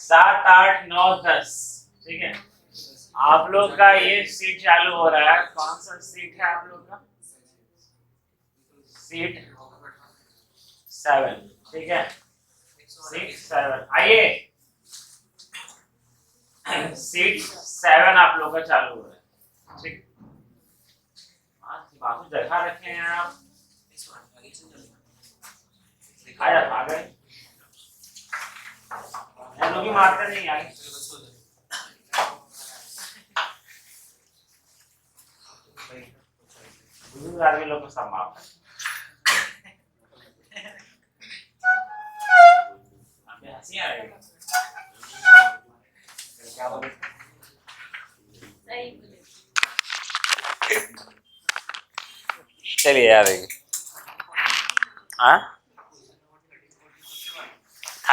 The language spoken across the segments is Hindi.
7, 8, 9, 10। ठीक है, आप लोग का ये सीट चालू हो रहा है। कौन सा सीट है आप लोग का? सीट 7। ठीक है, सीट 7। आइए, सीट 7 आप लोग का चालू हो रहा है। ठीक, बाकी जगह रखे हैं आप। आया आ गए, लोग भी मारते नहीं आए। आदमी लोग को सब माफ है। हंसी आ रही है। क्या बोले? चलिए यार, हाँ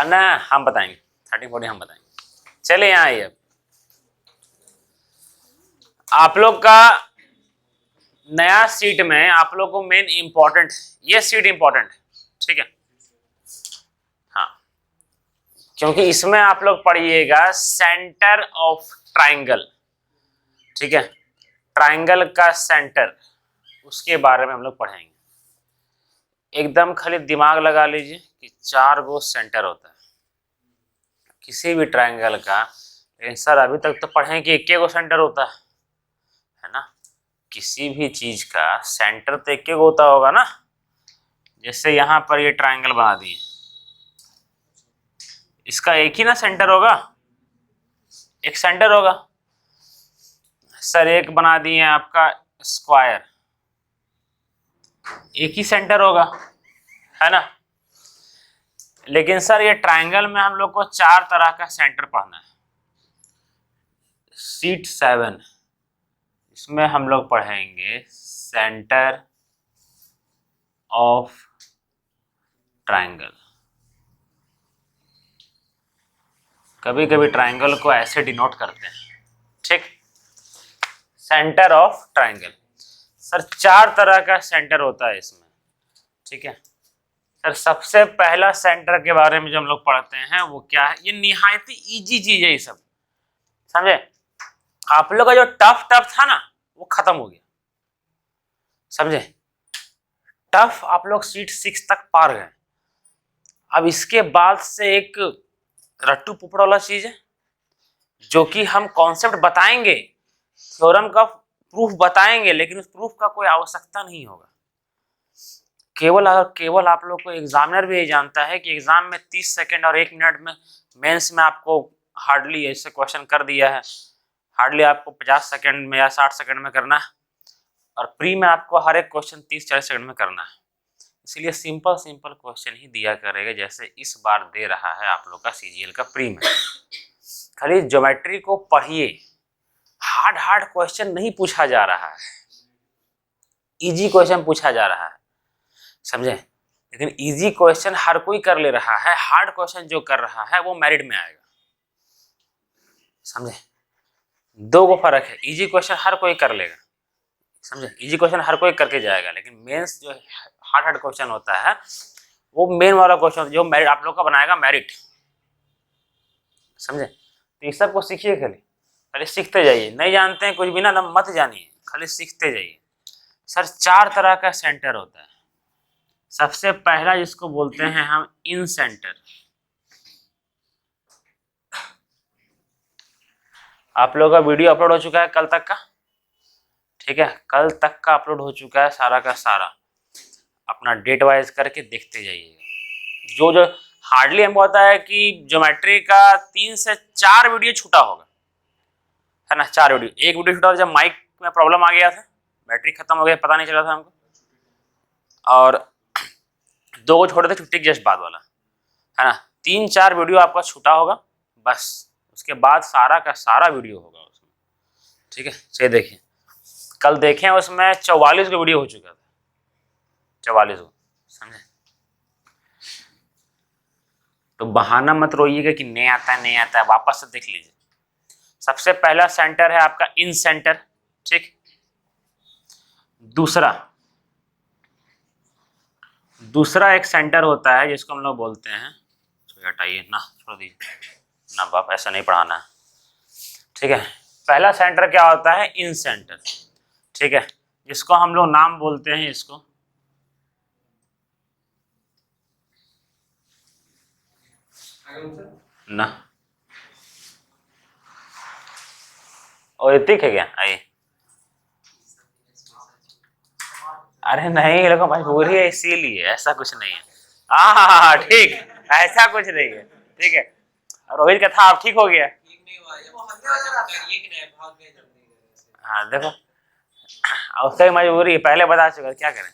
ना, हम बताएंगे 30, 40 हम बताएंगे। चलिए यहाँ आइए। आप लोग का नया सीट में आप लोग को मेन इंपॉर्टेंट, ये सीट इंपॉर्टेंट है। ठीक है, हाँ, क्योंकि इसमें आप लोग पढ़िएगा सेंटर ऑफ ट्राइंगल। ठीक है, ट्राइंगल का सेंटर, उसके बारे में हम लोग पढ़ेंगे। एकदम खाली दिमाग लगा लीजिए कि 4 गो सेंटर होता है किसी भी ट्राइंगल का। लेकिन सर अभी तक तो पढ़े कि 1 गो सेंटर होता है ना। किसी भी चीज का सेंटर तो 1 गो होता होगा ना। जैसे यहाँ पर ये ट्राइंगल बना दिए, इसका एक ही ना सेंटर होगा, एक सेंटर होगा। सर एक बना दिए आपका स्क्वायर, एक ही सेंटर होगा, है ना। लेकिन सर ये ट्राइंगल में हम लोग को 4 तरह का सेंटर पढ़ना है। सीट 7, इसमें हम लोग पढ़ेंगे सेंटर ऑफ ट्राइंगल। कभी कभी ट्राइंगल को ऐसे डिनोट करते हैं। ठीक, सेंटर ऑफ ट्राइंगल। सर 4 तरह का सेंटर होता है इसमें। ठीक है सर, सबसे पहला सेंटर के बारे में जो हम लोग पढ़ते हैं वो क्या है? ये निहायत इजी चीज है ये सब, समझे। आप लोग का जो टफ था ना वो खत्म हो गया, समझे। टफ आप लोग सीट 6 तक पार गए। अब इसके बाद से एक रट्टू पुपड़ वाला चीज है जो कि हम कॉन्सेप्ट बताएंगे, थ्योरम का प्रूफ बताएंगे, लेकिन उस प्रूफ का कोई आवश्यकता नहीं होगा। केवल आप लोग को एग्जामिनर भी ये जानता है कि एग्जाम में 30 सेकंड और 1 मिनट में, मेंस में आपको हार्डली ऐसे क्वेश्चन कर दिया है, हार्डली आपको 50 सेकंड में या 60 सेकंड में करना है, और प्री में आपको हर एक क्वेश्चन 30-40 सेकंड में करना है। इसलिए सिंपल क्वेश्चन ही दिया करेगा, जैसे इस बार दे रहा है आप लोग का सीजीएल का प्री में। खाली ज्योमेट्री को पढ़िए, हार्ड क्वेश्चन नहीं पूछा जा रहा है, इजी क्वेश्चन पूछा जा रहा है, समझे। लेकिन इजी क्वेश्चन हर कोई कर ले रहा है, हार्ड क्वेश्चन जो कर रहा है वो मेरिट में आएगा, समझे। 2 को फर्क है, इजी क्वेश्चन हर कोई कर लेगा, समझे, इजी क्वेश्चन हर कोई करके जाएगा। लेकिन मेंस जो हार्ड क्वेश्चन होता है वो मेन वाला क्वेश्चन जो मेरिट आप लोग का बनाएगा, मेरिट, समझे। तो इस सब को सीखिए, खाली सीखते जाइए। नहीं जानते हैं कुछ भी ना मत जानिए, खाली सीखते जाइए। सर 4 तरह का सेंटर होता है। सबसे पहला जिसको बोलते हैं हम इन सेंटर। आप लोगों का वीडियो अपलोड हो चुका है कल तक का, ठीक है, कल तक का अपलोड हो चुका है सारा का सारा। अपना डेट वाइज करके देखते जाइएगा। जो हार्डली हमको होता है कि ज्योमेट्री का 3 से 4 वीडियो छूटा होगा, है ना। 4 वीडियो, एक वीडियो छूटा जब माइक में प्रॉब्लम आ गया था, बैटरी खत्म हो गया, पता नहीं चला था हमको, और 2 को छोड़े थे छुट्टी के जस्ट बाद वाला, है ना। 3-4 वीडियो आपका छूटा होगा बस, उसके बाद सारा का सारा वीडियो होगा उसमें। ठीक है, चलिए देखिए, कल देखें उसमें 44 का वीडियो हो चुका था, 44 को, समझे। तो बहाना मत रोइएगा कि नहीं आता है, वापस से देख लीजिए। सबसे पहला सेंटर है आपका इन सेंटर, ठीक। दूसरा एक सेंटर होता है जिसको हम लोग बोलते हैं, हटाइए ना, छोड़ दीजिए, ना बाप, ऐसा नहीं पढ़ाना है। ठीक है, पहला सेंटर क्या होता है? इन सेंटर। ठीक है, जिसको हम लोग नाम बोलते हैं इसको ना, औतिक है क्या? आइए, अरे नहीं, ये लोग मजबूरी है इसीलिए, ऐसा कुछ नहीं है। हाँ ठीक, ऐसा कुछ नहीं है। ठीक है, रोहित का था, आप ठीक हो गया। हाँ देखो, उसका मजबूरी है, पहले बता चुका, क्या करें।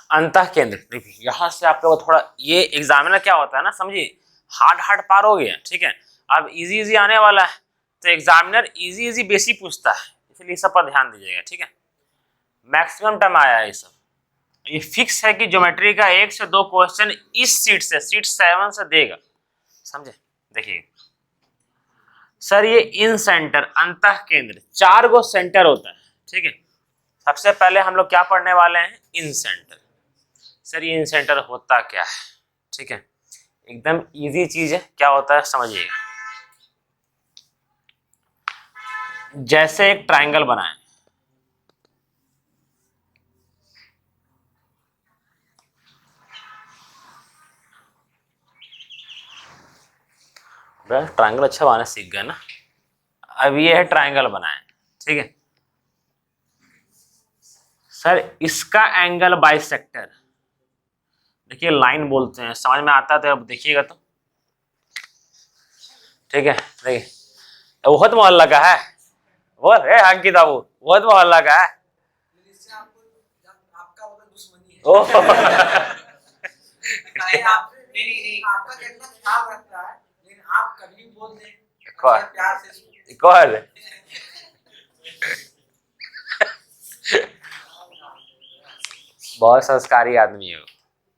अंतः केंद्र, यहाँ से आप लोग थोड़ा, ये एग्जामिनर क्या होता है ना, समझिए, हार्ड हार्ड पार हो गया। ठीक है, अब इजी इजी आने वाला है, तो एग्जामिनर इजी इजी बेसिक पूछता है, इसलिए सब पर ध्यान दीजिएगा। ठीक है, मैक्सिमम टाइम आया है ये सब। ये फिक्स है कि ज्योमेट्री का 1 से 2 क्वेश्चन इस सीट से, सीट 7 से देगा, समझे। देखिए सर, ये इन सेंटर, अंतः केंद्र, 4 गो सेंटर होता है। ठीक है, सबसे पहले हम लोग क्या पढ़ने वाले हैं? इन सेंटर। सर ये इन सेंटर होता क्या है? ठीक है, एकदम इजी चीज है, क्या होता है समझिएगा। जैसे एक ट्रायंगल बनाएं, ट्रायंगल अच्छा बनाना सीख गए ना। अब ये है ट्रायंगल बनाएं। ठीक है सर, इसका एंगल बाइसेक्टर, देखिए लाइन बोलते हैं, समझ में आता है तो अब देखिएगा तो। ठीक है, देखिए बहुत मोहल्ला का है, वो है अंकित बाबू, बहुत मोहल्ला का है। ओह आपका कितना ख्याल रखता है, लेकिन आप कभी बोल दें प्यार से कौन बहुत संस्कारी आदमी है वो,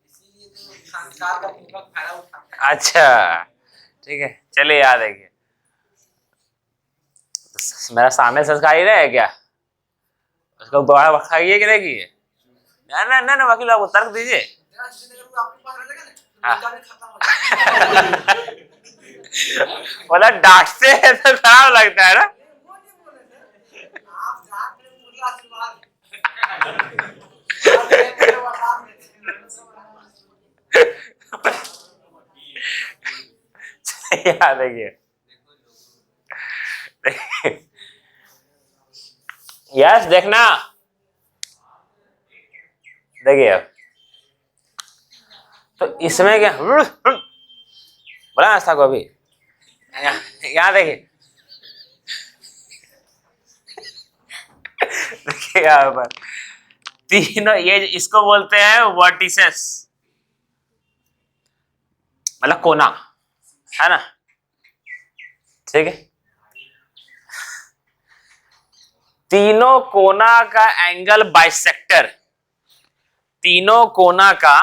इसीलिए तो संस्कार का पूर्वक फायदा उठाते हैं। अच्छा ठीक है, चलिए याद है क्या, मेरा सामने संस्कारी नहीं है क्या, उसको बड़ा खाइए कि नहीं किए? ना ना ना, वकील आपको तर्क दीजिए। मतलब डांटते हैं तो खराब लगता है ना। याद देखिए, यस देखना, देखिए तो इसमें क्या बोला ना को अभी, यहाँ देखिए, देखिए यहाँ पर तीनों, ये इसको बोलते हैं वर्टिसेस, मतलब कोना, है ना। ठीक है, तीनों कोना का एंगल बाइसेक्टर, तीनों कोना का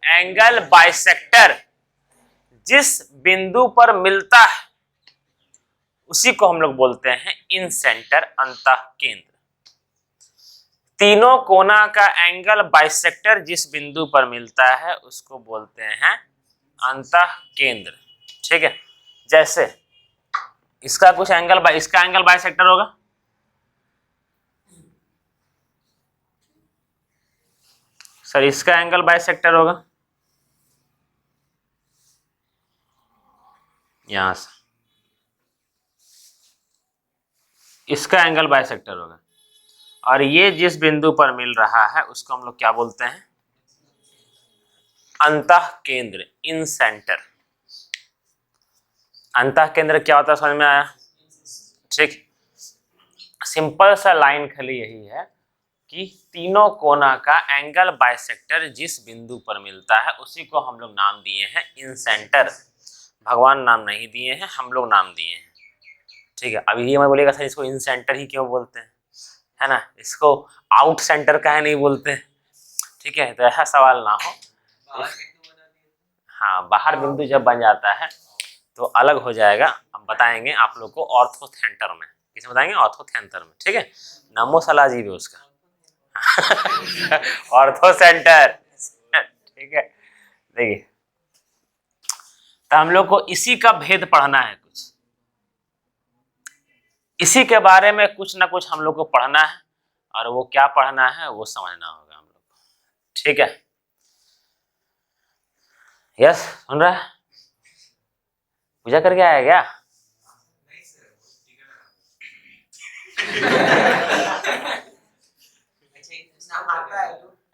एंगल बाइसेक्टर जिस बिंदु पर मिलता है उसी को हम लोग बोलते हैं इन सेंटर, अंतः केंद्र। तीनों कोना का एंगल बाइसेक्टर जिस बिंदु पर मिलता है उसको बोलते हैं अंतः केंद्र। ठीक है, जैसे इसका कुछ एंगल, इसका एंगल बाइसेक्टर होगा, सर इसका एंगल बाइसेक्टर होगा, यहां से इसका एंगल बाइसेक्टर होगा, और ये जिस बिंदु पर मिल रहा है उसको हम लोग क्या बोलते हैं? अंतः केंद्र, इन सेंटर। अंतः केंद्र क्या होता है, समझ में आया? ठीक, सिंपल सा लाइन खाली यही है कि तीनों कोना का एंगल बाइसेक्टर जिस बिंदु पर मिलता है उसी को हम लोग नाम दिए हैं इन सेंटर। भगवान नाम नहीं दिए हैं, हम लोग नाम दिए हैं। ठीक है, अभी ये मैं बोलेगा सर इसको इन सेंटर ही क्यों बोलते हैं, है ना, इसको आउट सेंटर का है नहीं बोलते हैं। ठीक है, तो ऐसा सवाल ना हो। हाँ, बाहर बिंदु जब बन जाता है तो अलग हो जाएगा, हम बताएंगे आप लोग को ऑर्थोथेंटर में, किसे बताएंगे? ऑर्थोथेंटर में। ठीक है, नामो सलाह जी भी उसका, ऑर्थो सेंटर, ठीक है। देखिए, तो हम लोग को इसी का भेद पढ़ना है, कुछ इसी के बारे में कुछ ना कुछ हम लोग को पढ़ना है, और वो क्या पढ़ना है वो समझना होगा हम लोग को, ठीक है। यस, सुन रहा है? पूजा करके आया क्या?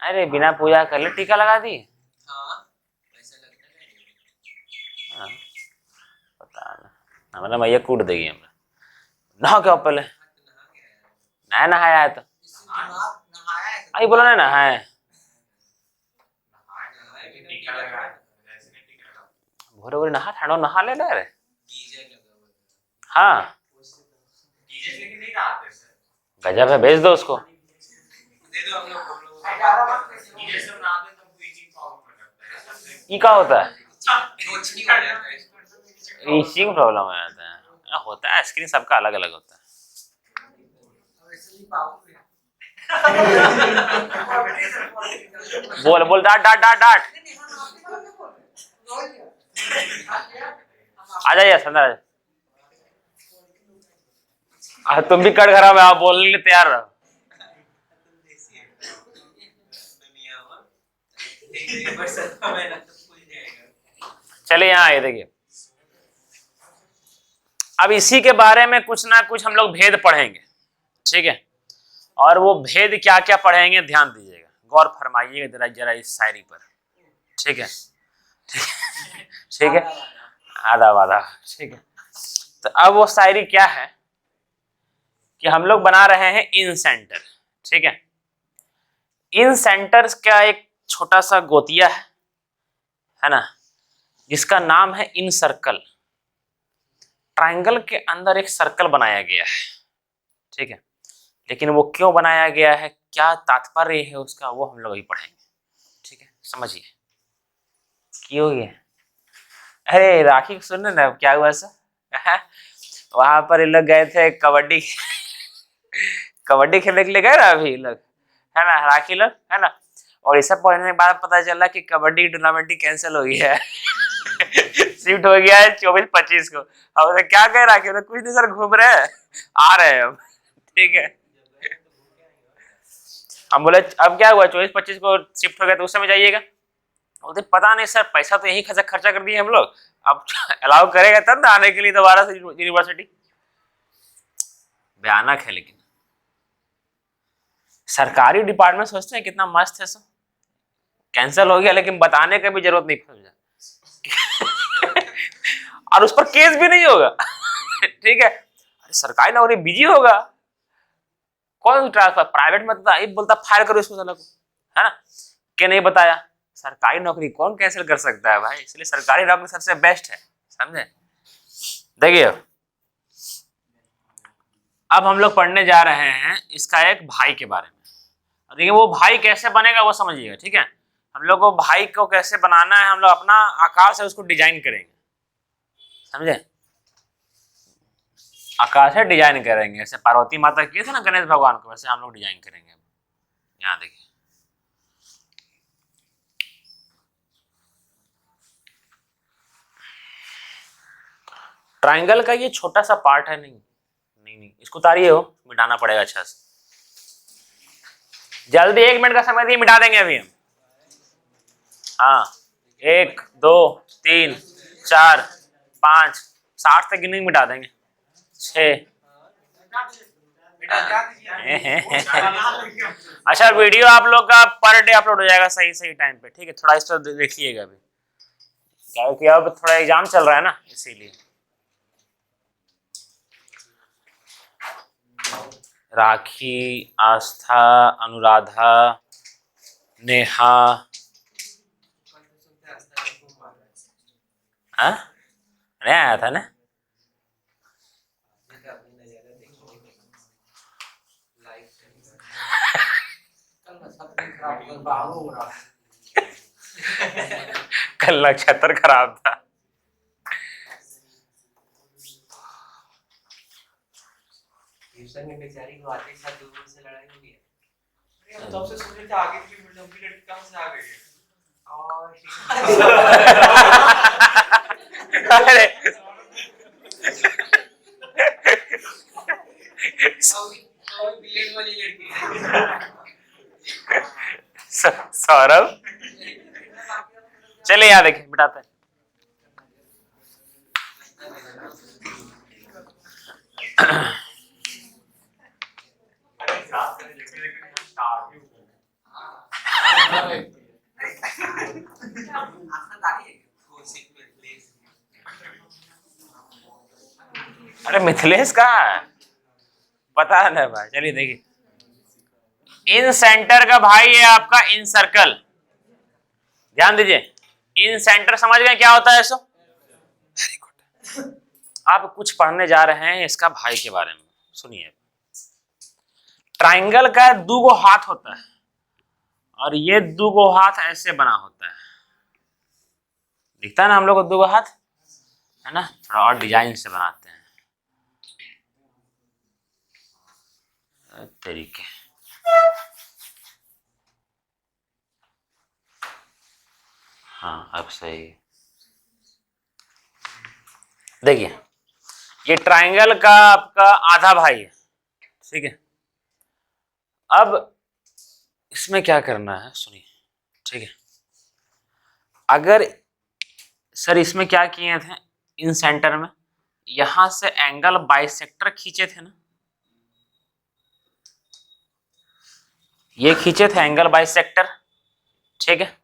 अरे बिना पूजा कर ले टीका लगा दी? हाँ, पता नहीं, हमारा मैया कूट देगी हमें। नहा क्या पहले? नया नहाया है तो आई बोला ना नहाया। भोरे भोरे नहा, ठाणो नहा ले रे। हाँ गजब है, भेज दो उसको। ई का होता है? ईचिंग प्रॉब्लम हो जाता है, होता है, स्किन सबका अलग अलग होता है। बोल बोल, डांट डांट डांट डांट। आ जाइए अंदर। तुम भी कट खराब है, आप बोलने के लिए तैयार रहो। चलिए यहाँ आइए, देखिए अब इसी के बारे में कुछ ना कुछ हम लोग भेद पढ़ेंगे, ठीक है। और वो भेद क्या क्या पढ़ेंगे ध्यान दीजिएगा, गौर फरमाइएगा जरा जरा इस शायरी पर, ठीक है। ठीक है, आधा आधा, ठीक है। तो अब वो शायरी क्या है कि हम लोग बना रहे हैं इन सेंटर, ठीक है। इन सेंटर का एक छोटा सा गोतिया है ना, जिसका नाम है इन सर्कल। ट्रायंगल के अंदर एक सर्कल बनाया गया है, ठीक है। लेकिन वो क्यों बनाया गया है, क्या तात्पर्य है उसका, वो हम लोग अभी पढ़ेंगे, ठीक है। समझिए क्यों ये। अरे राखी सुनने ना क्या हुआ सर, वहां पर ये लोग गए थे कबड्डी कबड्डी खेलने के लिए गए ना अभी लोग, है ना, राखी लोग, है ना। और ये सब पढ़ने के बाद पता चला कि कबड्डी टूर्नामेंट ही कैंसिल हो गया है। शिफ्ट हो गया है 24-25 को। अब क्या कह रहा है, कुछ नहीं सर, घूम रहे हैं, आ रहे हैं अब, ठीक है। हम बोले अब क्या हुआ, 24-25 को शिफ्ट हो गया तो उस समय जाइएगा। बोलते पता नहीं सर, पैसा तो यही खर्चा कर दिए हम लोग, अब अलाउ करेगा तब ना आने के लिए दोबारा से यूनिवर्सिटी। भयानक है, लेकिन सरकारी डिपार्टमेंट सोचते हैं कितना मस्त है सर, कैंसिल हो गया लेकिन बताने का भी जरूरत नहीं पड़ और उस पर केस भी नहीं होगा। ठीक है, अरे सरकारी नौकरी बिजी होगा, कौन ट्रांसफर, प्राइवेट में तो बोलता फायर करो इसको साला को, है ना, क्या नहीं बताया। सरकारी नौकरी कौन कैंसिल कर सकता है भाई, इसलिए सरकारी नौकरी सबसे बेस्ट है, समझे। देखिए अब हम लोग पढ़ने जा रहे हैं इसका एक भाई के बारे में। देखिए वो भाई कैसे बनेगा वो समझिएगा, ठीक है। हम लोग को भाई को कैसे बनाना है, हम लोग अपना आकार से उसको डिजाइन करेंगे, समझे। आकार से डिजाइन करेंगे, जैसे पार्वती माता किए थे ना गणेश भगवान को, वैसे हम लोग डिजाइन करेंगे। यहाँ देखिए ट्राइंगल का ये छोटा सा पार्ट है, नहीं इसको उतारिए, हो मिटाना पड़ेगा अच्छा से। जल्दी 1 मिनट का समय दिए, मिटा देंगे अभी हम। हाँ 1 2 3 4 5 60 तक गिनेंगे, मिटा देंगे। 6 अच्छा वीडियो आप लोग का पर डे अपलोड हो जाएगा सही सही टाइम पे, ठीक है। थोड़ा इस पर देखिएगा अभी, क्योंकि अब थोड़ा एग्जाम चल रहा है ना, इसीलिए। राखी, आस्था, अनुराधा, नेहा, नहीं आया था ना। कल नक्षत्र खराब था। बेचारी को आते साथ दूर से लड़ाई हो गई। हम तब से सोच रहे थे आगे की लंबी लड़की कहाँ से आ गई है। अरे बीएड वाली लड़की सौरभ, चलिए यहाँ देखिए बिठाते हैं। अरे मिथिलेश कहाँ है, पता नहीं भाई। चलिए देखिए, इन सेंटर का भाई है आपका इन सर्कल। ध्यान दीजिए, इन सेंटर समझ गए क्या होता है इसको? Very good. आप कुछ पढ़ने जा रहे हैं इसका भाई के बारे में, सुनिए। ट्राइंगल का दो गो हाथ होता है और ये दो गो हाथ ऐसे बना होता है, दिखता है ना हम लोग को दो गो हाथ, है ना? थोड़ा और डिजाइन से बनाते हैं तरीके। हाँ अब सही। देखिए ये ट्राइंगल का आपका आधा भाई है, ठीक है। अब इसमें क्या करना है सुनिए, ठीक है। अगर सर इसमें क्या किए थे, इन सेंटर में यहां से एंगल बाइसेक्टर खींचे थे ना, ये खींचे थे एंगल बाइसेक्टर, ठीक है।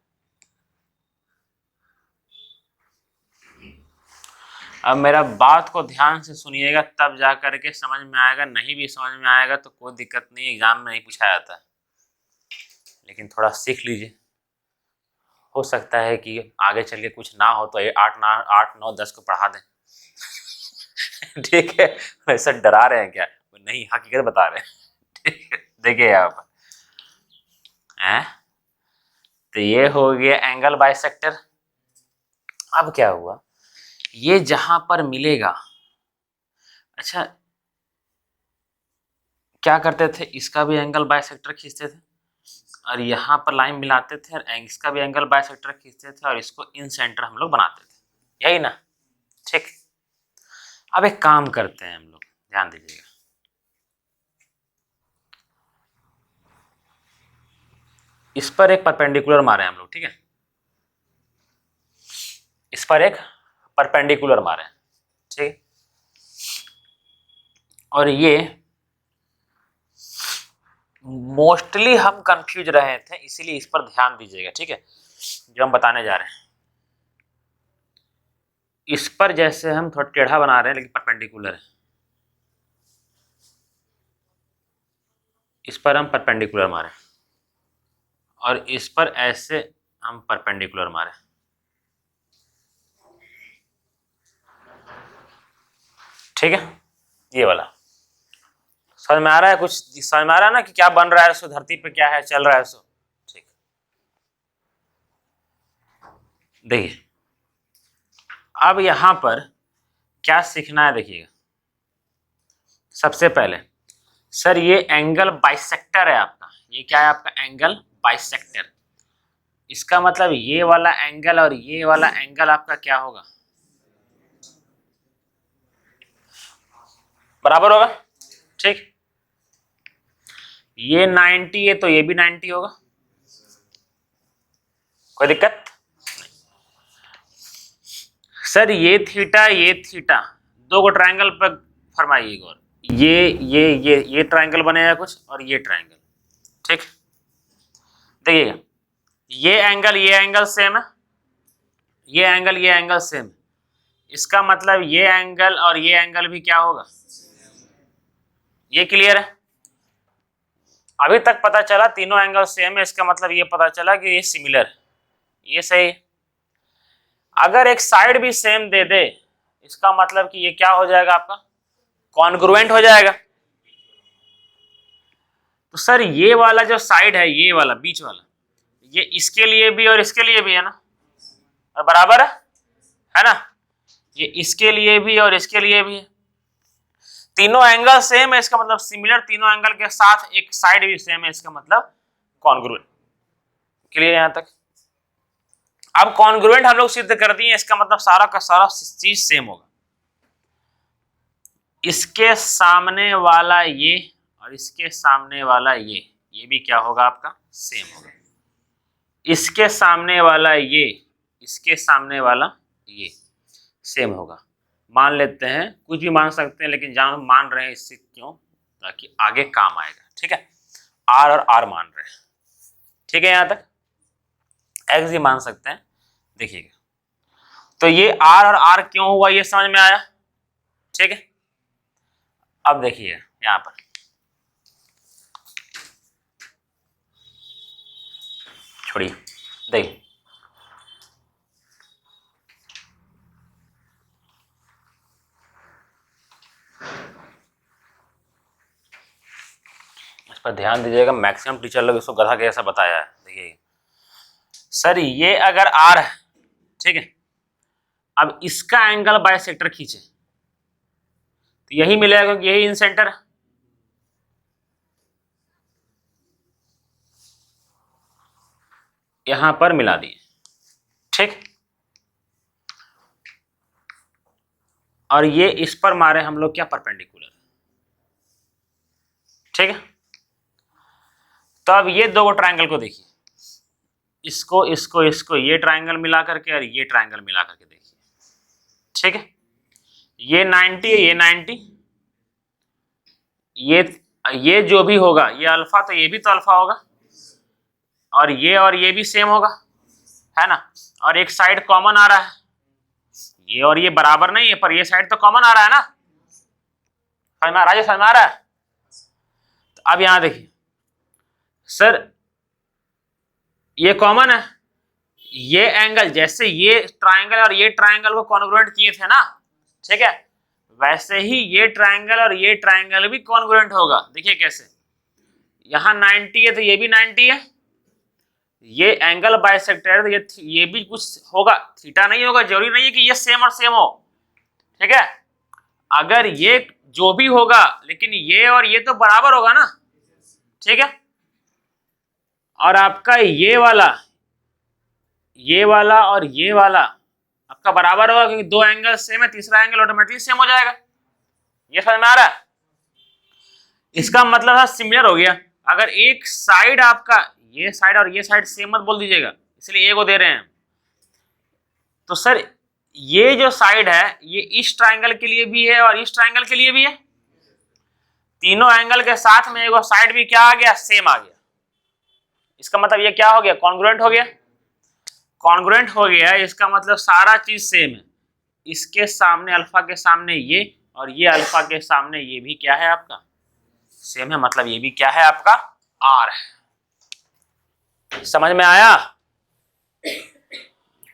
अब मेरा बात को ध्यान से सुनिएगा तब जा करके समझ में आएगा, नहीं भी समझ में आएगा तो कोई दिक्कत नहीं, एग्जाम में नहीं पूछा जाता है, लेकिन थोड़ा सीख लीजिए। हो सकता है कि आगे चल के कुछ ना हो तो 8 9 10 को पढ़ा दें। ठीक है, वैसे डरा रहे हैं क्या? नहीं, हकीकत बता रहे हैं। ठीक है, देखिए यहाँ पर है तो ये हो गया एंगल बाइसेक्टर। अब क्या हुआ, ये जहां पर मिलेगा, अच्छा क्या करते थे, इसका भी एंगल बाइसेक्टर खींचते थे और यहाँ पर लाइन मिलाते थे और इसका भी एंगल बाइसेक्टर खींचते थे और इसको इन सेंटर हम लोग बनाते थे, यही ना? ठीक। अब एक काम करते हैं हम लोग, ध्यान दीजिएगा। इस पर एक परपेंडिकुलर मारे हम लोग, ठीक है। इस पर एक परपेंडिकुलर मारे, ठीक। और ये मोस्टली हम कंफ्यूज रहे थे, इसीलिए इस पर ध्यान दीजिएगा, ठीक है, जो हम बताने जा रहे हैं। इस पर जैसे हम थोड़ा टेढ़ा बना रहे हैं लेकिन परपेंडिकुलर है, इस पर हम परपेंडिकुलर मारे और इस पर ऐसे हम परपेंडिकुलर मारे, ठीक है। ये वाला समझ में आ रहा है? कुछ समझ में आ रहा है ना कि क्या बन रहा है, सो धरती पे क्या है चल रहा है, सो ठीक। देखिए अब यहां पर क्या सीखना है, देखिएगा। सबसे पहले सर ये एंगल बाइसेक्टर है आपका, ये क्या है आपका एंगल बाइसेक्टर। इसका मतलब ये वाला एंगल और ये वाला एंगल आपका क्या होगा, बराबर होगा, ठीक। ये 90 है तो ये भी 90 होगा, कोई दिक्कत नहीं। सर ये थीटा दो को ट्रायंगल पर फरमाइएगा, और ये ट्रायंगल बनेगा कुछ और ये ट्रायंगल, ठीक। देखिएगा ये एंगल सेम है, ये एंगल सेम है, इसका मतलब ये एंगल और ये एंगल भी क्या होगा, ये क्लियर है? अभी तक पता चला तीनों एंगल सेम है, इसका मतलब ये पता चला कि ये सिमिलर है, ये सही है। अगर एक साइड भी सेम दे दे, इसका मतलब कि ये क्या हो जाएगा आपका, कॉन्ग्रुएंट हो जाएगा। तो सर ये वाला जो साइड है, ये वाला बीच वाला, ये इसके लिए भी और इसके लिए भी है ना, और बराबर है ना? ये इसके लिए भी और इसके लिए भी है, तीनों एंगल सेम है, इसका मतलब सिमिलर, तीनों एंगल के साथ एक साइड भी सेम है, इसका मतलब कॉन्ग्रुएंट। क्लियर यहां तक? अब कॉन्ग्रुएंट हम लोग सिद्ध कर दिए, इसका मतलब सारा का सारा चीज सेम होगा। इसके सामने वाला ये और इसके सामने वाला ये भी क्या होगा आपका? सेम होगा। इसके सामने वाला ये, इसके सामने वाला ये सेम होगा। मान लेते हैं, कुछ भी मान सकते हैं, लेकिन जहां मान रहे हैं इससे क्यों? ताकि आगे काम आएगा। ठीक है, आर और आर मान रहे हैं। ठीक है, यहां तक एक्स भी मान सकते हैं। देखिएगा, तो ये आर और आर क्यों हुआ ये समझ में आया? ठीक है, अब देखिए यहां पर छोड़िए, देखिए इस पर ध्यान दीजिएगा, मैक्सिमम टीचर लोग इसको गधा कैसा बताया है। देखिए सर, ये अगर आर है, ठीक है, अब इसका एंगल बाइसेक्टर खींचे तो यही मिलेगा, क्योंकि यही इन सेंटर है। यहां पर मिला दिए। ठीक, और ये इस पर मारे हम लोग क्या? परपेंडिकुलर। ठीक है, तो अब ये दो ट्रायंगल को देखिए, इसको इसको इसको ये ट्रायंगल मिला करके और ये ट्रायंगल मिला करके देखिए। ठीक है, ये 90 है, ये 90, ये जो भी होगा ये अल्फा, तो ये भी तो अल्फा होगा, और ये भी सेम होगा, है ना। और एक साइड कॉमन आ रहा है, ये और ये बराबर नहीं है, पर ये साइड तो कॉमन आ रहा है ना। समझ में आ रहा है? समझ में आ रहा है? तो अब यहां देखिए सर, ये कॉमन है, ये एंगल जैसे ये ट्रायंगल और ये ट्रायंगल को कॉन्ग्रुएंट किए थे ना, ठीक है, वैसे ही ये ट्रायंगल और ये ट्रायंगल भी कॉन्ग्रुएंट होगा। देखिए कैसे, यहां 90 है तो ये भी 90 है, ये एंगल बाइसेक्टर है तो ये भी कुछ होगा, थीटा नहीं होगा, जरूरी नहीं है कि ये सेम और सेम हो। ठीक है, अगर ये जो भी होगा, लेकिन ये और ये तो बराबर होगा ना। ठीक है, और आपका ये वाला और ये वाला आपका बराबर होगा, क्योंकि दो एंगल सेम है, तीसरा एंगल ऑटोमेटिकली सेम हो जाएगा। ये समझ में आ रहा है? इसका मतलब सिमिलर हो गया। अगर एक साइड आपका, ये साइड और ये साइड सेम मत बोल दीजिएगा, इसलिए ए को दे रहे हैं। तो सर ये जो साइड है ये इस ट्रायंगल के लिए भी है और इस ट्रायंगल के लिए भी है, तीनों एंगल के साथ में एक साइड भी क्या आ गया? सेम आ गया। इसका मतलब ये क्या हो गया? कॉन्ग्रुएंट हो गया। कॉन्ग्रुएंट हो गया, इसका मतलब सारा चीज सेम है। इसके सामने अल्फा के सामने ये, और ये अल्फा के सामने ये भी क्या है आपका? सेम है, मतलब ये भी क्या है आपका? आर है। समझ में आया?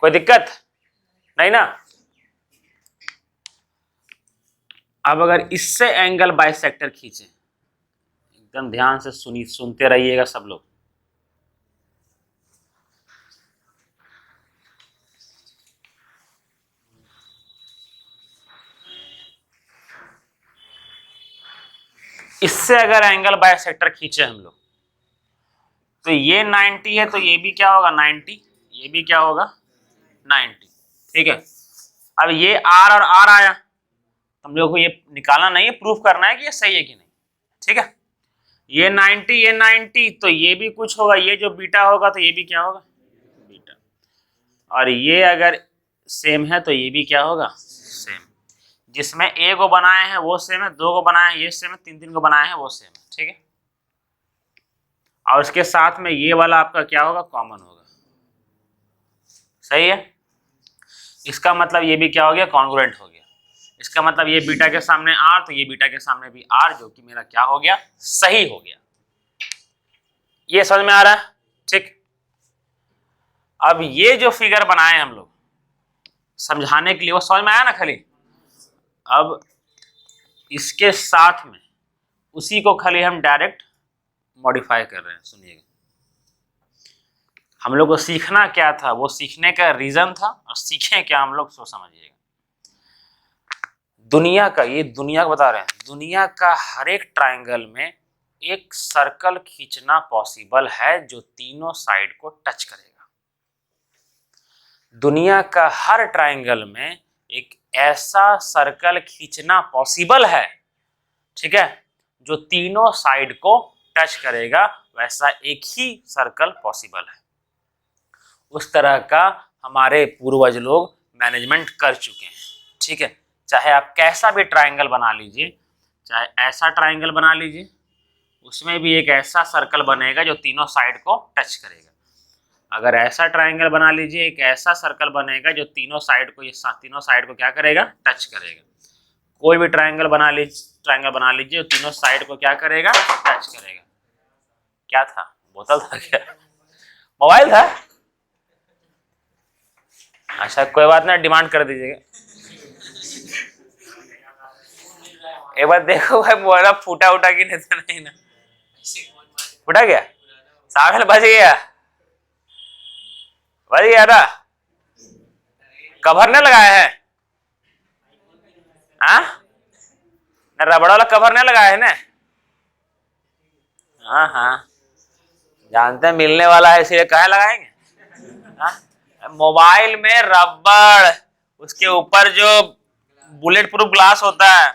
कोई दिक्कत नहीं ना? अब अगर इससे एंगल बाइसेक्टर खींचे, एकदम ध्यान से सुनते रहिएगा सब लोग। इससे अगर एंगल बाइसेक्टर खींचे हम लोग, तो ये 90 है तो ये भी क्या होगा? 90, ये भी क्या होगा? 90। ठीक है, अब ये आर और आर आया, हम लोग को ये निकालना नहीं है, प्रूफ करना है कि ये सही है कि नहीं। ठीक है, ये 90 ये 90, तो ये भी कुछ होगा, ये जो बीटा होगा तो ये भी क्या होगा? बीटा। और ये अगर सेम है तो ये भी क्या होगा? सेम। जिसमें ए को बनाए हैं वो सेम है, दो को बनाए हैं ये सेम है, तीन को बनाए हैं वो सेम है। ठीक है, और उसके साथ में ये वाला आपका क्या होगा? कॉमन होगा। सही है, इसका मतलब ये भी क्या हो गया? कॉन्ग्रुएंट हो गया। इसका मतलब ये बीटा के सामने आर, तो ये बीटा के सामने भी आर, जो कि मेरा क्या हो गया? सही हो गया। ये समझ में आ रहा है? ठीक, अब ये जो फिगर बनाए हम लोग समझाने के लिए, वो समझ में आया ना खाली? अब इसके साथ में उसी को खाली हम डायरेक्ट मॉडिफाई कर रहे हैं। सुनिएगा, हम लोग को सीखना क्या था, वो सीखने का रीजन था, और सीखें क्या हम लोग, सो समझिएगा। दुनिया का, ये दुनिया को बता रहे हैं, दुनिया का हर एक ट्रायंगल में एक सर्कल खींचना पॉसिबल है जो तीनों साइड को टच करेगा। दुनिया का हर ट्रायंगल में एक ऐसा सर्कल खींचना पॉसिबल है, ठीक है, जो तीनों साइड को टच करेगा। वैसा एक ही सर्कल पॉसिबल है। उस तरह का हमारे पूर्वज लोग मैनेजमेंट कर चुके हैं, ठीक है। चाहे आप कैसा भी ट्रायंगल बना लीजिए, चाहे ऐसा ट्रायंगल बना लीजिए, उसमें भी एक ऐसा सर्कल बनेगा जो तीनों साइड को टच करेगा। अगर ऐसा ट्रायंगल बना लीजिए, एक ऐसा सर्कल बनेगा जो तीनों साइड को, ये तीनों साइड को क्या करेगा, टच करेगा। कोई भी ट्रायंगल बना लीजिए जो तीनों साइड को क्या करेगा, टच करेगा। क्या था, बोतल था क्या, मोबाइल था? अच्छा कोई बात नहीं, डिमांड कर दीजिएगा। एक बार देखो भाई मोबाइल फूटा उठा कि नहीं, तो नहीं ना फूटा गया, सामने बच गया ना, कवर नहीं लगाया है, हाँ रबड़ वाला कवर नहीं लगाया है ना? हाँ हाँ जानते हैं मिलने वाला है, इसलिए कहे लगाएंगे। मोबाइल में रबड़, उसके ऊपर जो बुलेट प्रूफ ग्लास होता है,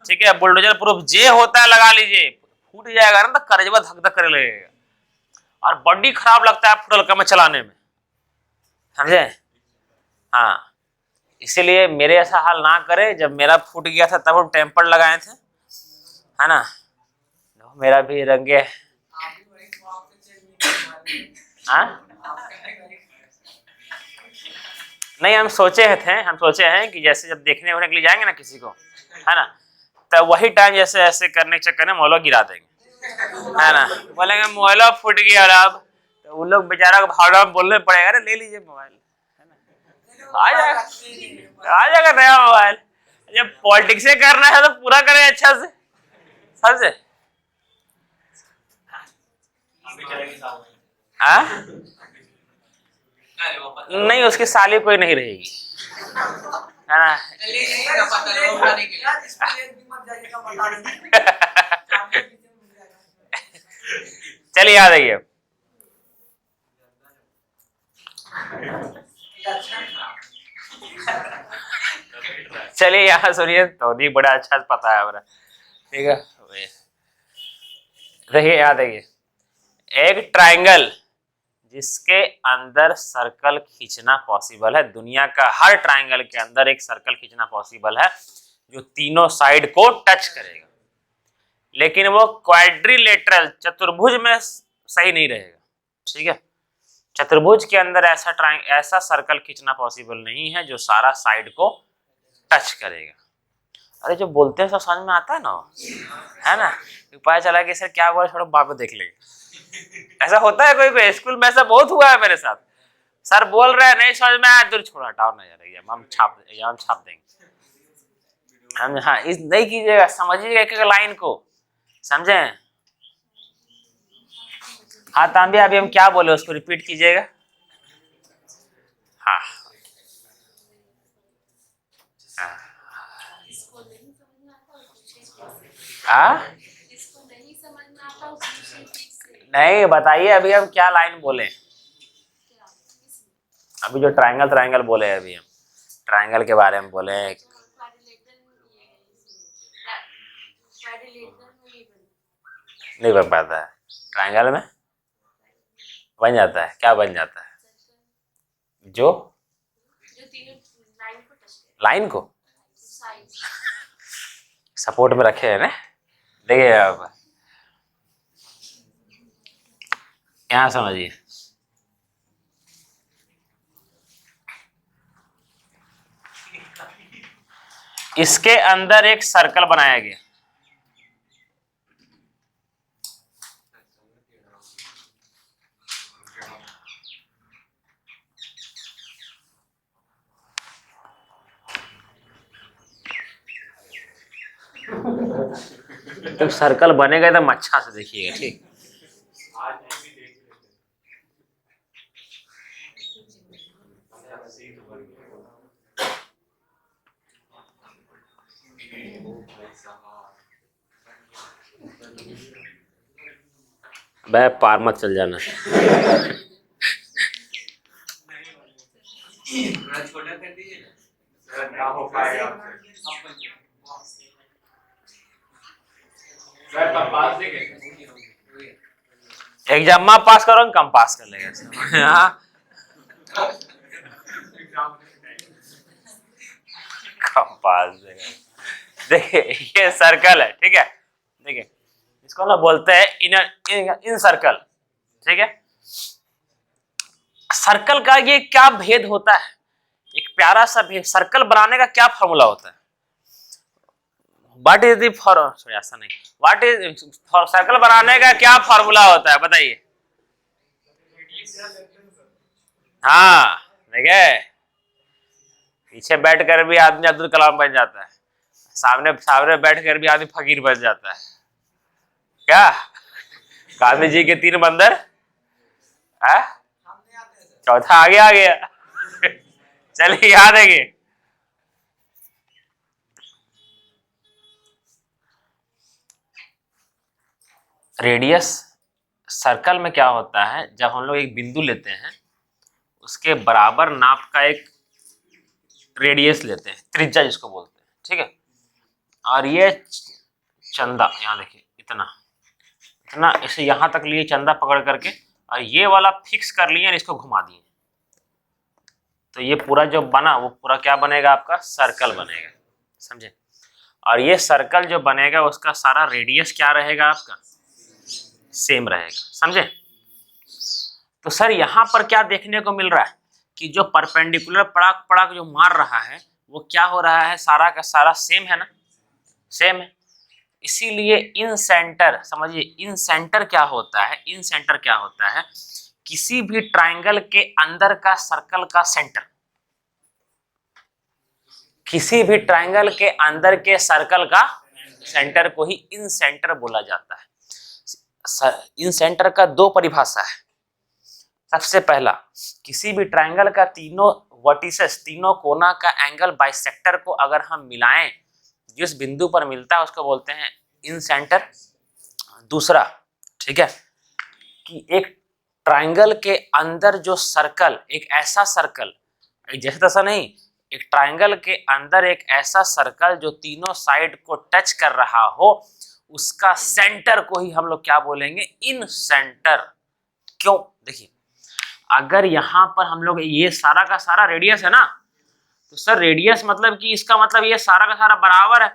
ठीक है, बुलडोजर प्रूफ जे होता है, लगा लीजिए, फूट जाएगा ना तो करजवा धक धक कर लगेगा और बॉडी खराब लगता है फुटलका में चलाने में, समझे? हाँ इसीलिए मेरे ऐसा हाल ना करे। जब मेरा फूट गया था तब हम टेम्पर लगाए थे, है ना, मेरा भी रंगे। हाँ नहीं, हम सोचे हैं कि जैसे जब देखने उखने के लिए जाएंगे ना किसी को, है ना, तब वही टाइम जैसे ऐसे करने के चक्कर में मोबाइल गिरा देंगे, है ना, बोलेंगे मोबाइल फूट गया। अब तो उन लोग बेचारा को भाड़ा बोलने पड़ेगा, अरे ले लीजिए मोबाइल, है ना, आ जाएगा नया मोबाइल। जब पॉलिटिक्स करना है तो पूरा करें अच्छा से, समझे? हाँ नहीं, उसकी साली कोई नहीं रहेगी, है ना। चलिए याद आइए, चलिए यहाँ सुनिए, तो नहीं बड़ा अच्छा पता है हमारा, ठीक है। देखिए याद आइए, एक ट्रायंगल जिसके अंदर सर्कल खींचना पॉसिबल है, दुनिया का हर ट्रायंगल के अंदर एक सर्कल खींचना पॉसिबल है जो तीनों साइड को टच करेगा, लेकिन वो क्वाड्रिलेटरल चतुर्भुज में सही नहीं रहेगा, ठीक है। चतुर्भुज के अंदर ऐसा सर्कल खींचना पॉसिबल नहीं है जो सारा साइड को टच करेगा। अरे जो बोलते हैं सब समझ में आता है ना, है ना, पता चला कि सर क्या बोला, छोड़ो बाद में देख लेंगे। ऐसा होता है, कोई स्कूल में ऐसा बहुत हुआ है मेरे साथ, सर बोल रहे हैं नहीं समझ में आया, दूर छोड़ो हटाओ ना यार, हम छाप देंगे हम। हाँ इस नहीं कीजिएगा, समझिएगा एक एक लाइन को, समझे? हाँ तांबे अभी हम क्या बोले उसको रिपीट कीजिएगा। हाँ हाँ नहीं बताइए, अभी हम क्या लाइन बोले? अभी जो ट्रायंगल बोले, अभी हम ट्रायंगल के बारे में बोले। नहीं बन पाता है ट्रायंगल में, बन जाता है, क्या बन जाता है? जो लाइन को सपोर्ट में रखे है ना। देखिए अब यहाँ समझिए, इसके अंदर एक सर्कल बनाया गया, तो सर्कल बनेगा एकदम अच्छा से देखिएगा, ठीक। भाई पार मत चल जाना। छोटा कर दीजिए ना, सर क्या हो पाएगा आपसे। सर तब पास देंगे। एग्जाम में पास करो, कम पास कर लेगा। हाँ, कम पास देगा। देखिए ये सर्कल है, ठीक है। देखिए इसको ना बोलते हैं इन सर्कल, ठीक है। सर्कल का ये क्या भेद होता है, एक प्यारा सा भेद। सर्कल बनाने का क्या फॉर्मूला होता है? व्हाट इज द सॉरी ऐसा नहीं, व्हाट इज सर्कल बनाने का क्या फॉर्मूला होता है बताइए। हाँ देखिए, पीछे बैठकर भी आदमी अब्दुल कलाम बन जाता है, सामने सामने बैठकर भी आदमी फकीर बन जाता है। क्या गांधी जी के 3 बंदर है, हमने आते हैं सर। चौथा आगे आ गया। चलिए याद है कि रेडियस सर्कल में क्या होता है, जब हम लोग एक बिंदु लेते हैं उसके बराबर नाप का एक रेडियस लेते हैं, त्रिज्या जिसको बोलते हैं, ठीक है। और ये चंदा, यहाँ देखिए इतना इतना, इसे यहां तक लिए चंदा पकड़ करके, और ये वाला फिक्स कर लिए और इसको घुमा दिए, तो ये पूरा जो बना वो पूरा क्या बनेगा आपका, सर्कल बनेगा, समझे। और ये सर्कल जो बनेगा उसका सारा रेडियस क्या रहेगा आपका, सेम रहेगा, समझे। तो सर यहाँ पर क्या देखने को मिल रहा है कि जो परपेंडिकुलर पड़ाक पड़ाक जो मार रहा है वो क्या हो रहा है, सारा का सारा सेम है ना, सेम है। इसीलिए इन सेंटर, समझिए इन सेंटर क्या होता है, इन सेंटर क्या होता है, किसी भी ट्राइंगल के अंदर का सर्कल का सेंटर, किसी भी ट्राइंगल के अंदर के सर्कल का सेंटर को ही इन सेंटर बोला जाता है। इन सेंटर का 2 परिभाषा है। सबसे पहला, किसी भी ट्राइंगल का तीनों वर्टिसेस, तीनों कोना का एंगल बाइसेक्टर को अगर हम मिलाएं, जिस बिंदु पर मिलता है उसको बोलते हैं इन सेंटर। दूसरा, ठीक है, कि एक ट्राइंगल के अंदर जो सर्कल, एक ऐसा सर्कल, जैसे तैसा नहीं, एक ट्राइंगल के अंदर एक ऐसा सर्कल जो तीनों साइड को टच कर रहा हो, उसका सेंटर को ही हम लोग क्या बोलेंगे, इन सेंटर। क्यों, देखिए अगर यहां पर हम लोग, ये सारा का सारा रेडियस है ना, तो सर रेडियस मतलब कि इसका मतलब ये सारा का सारा बराबर है।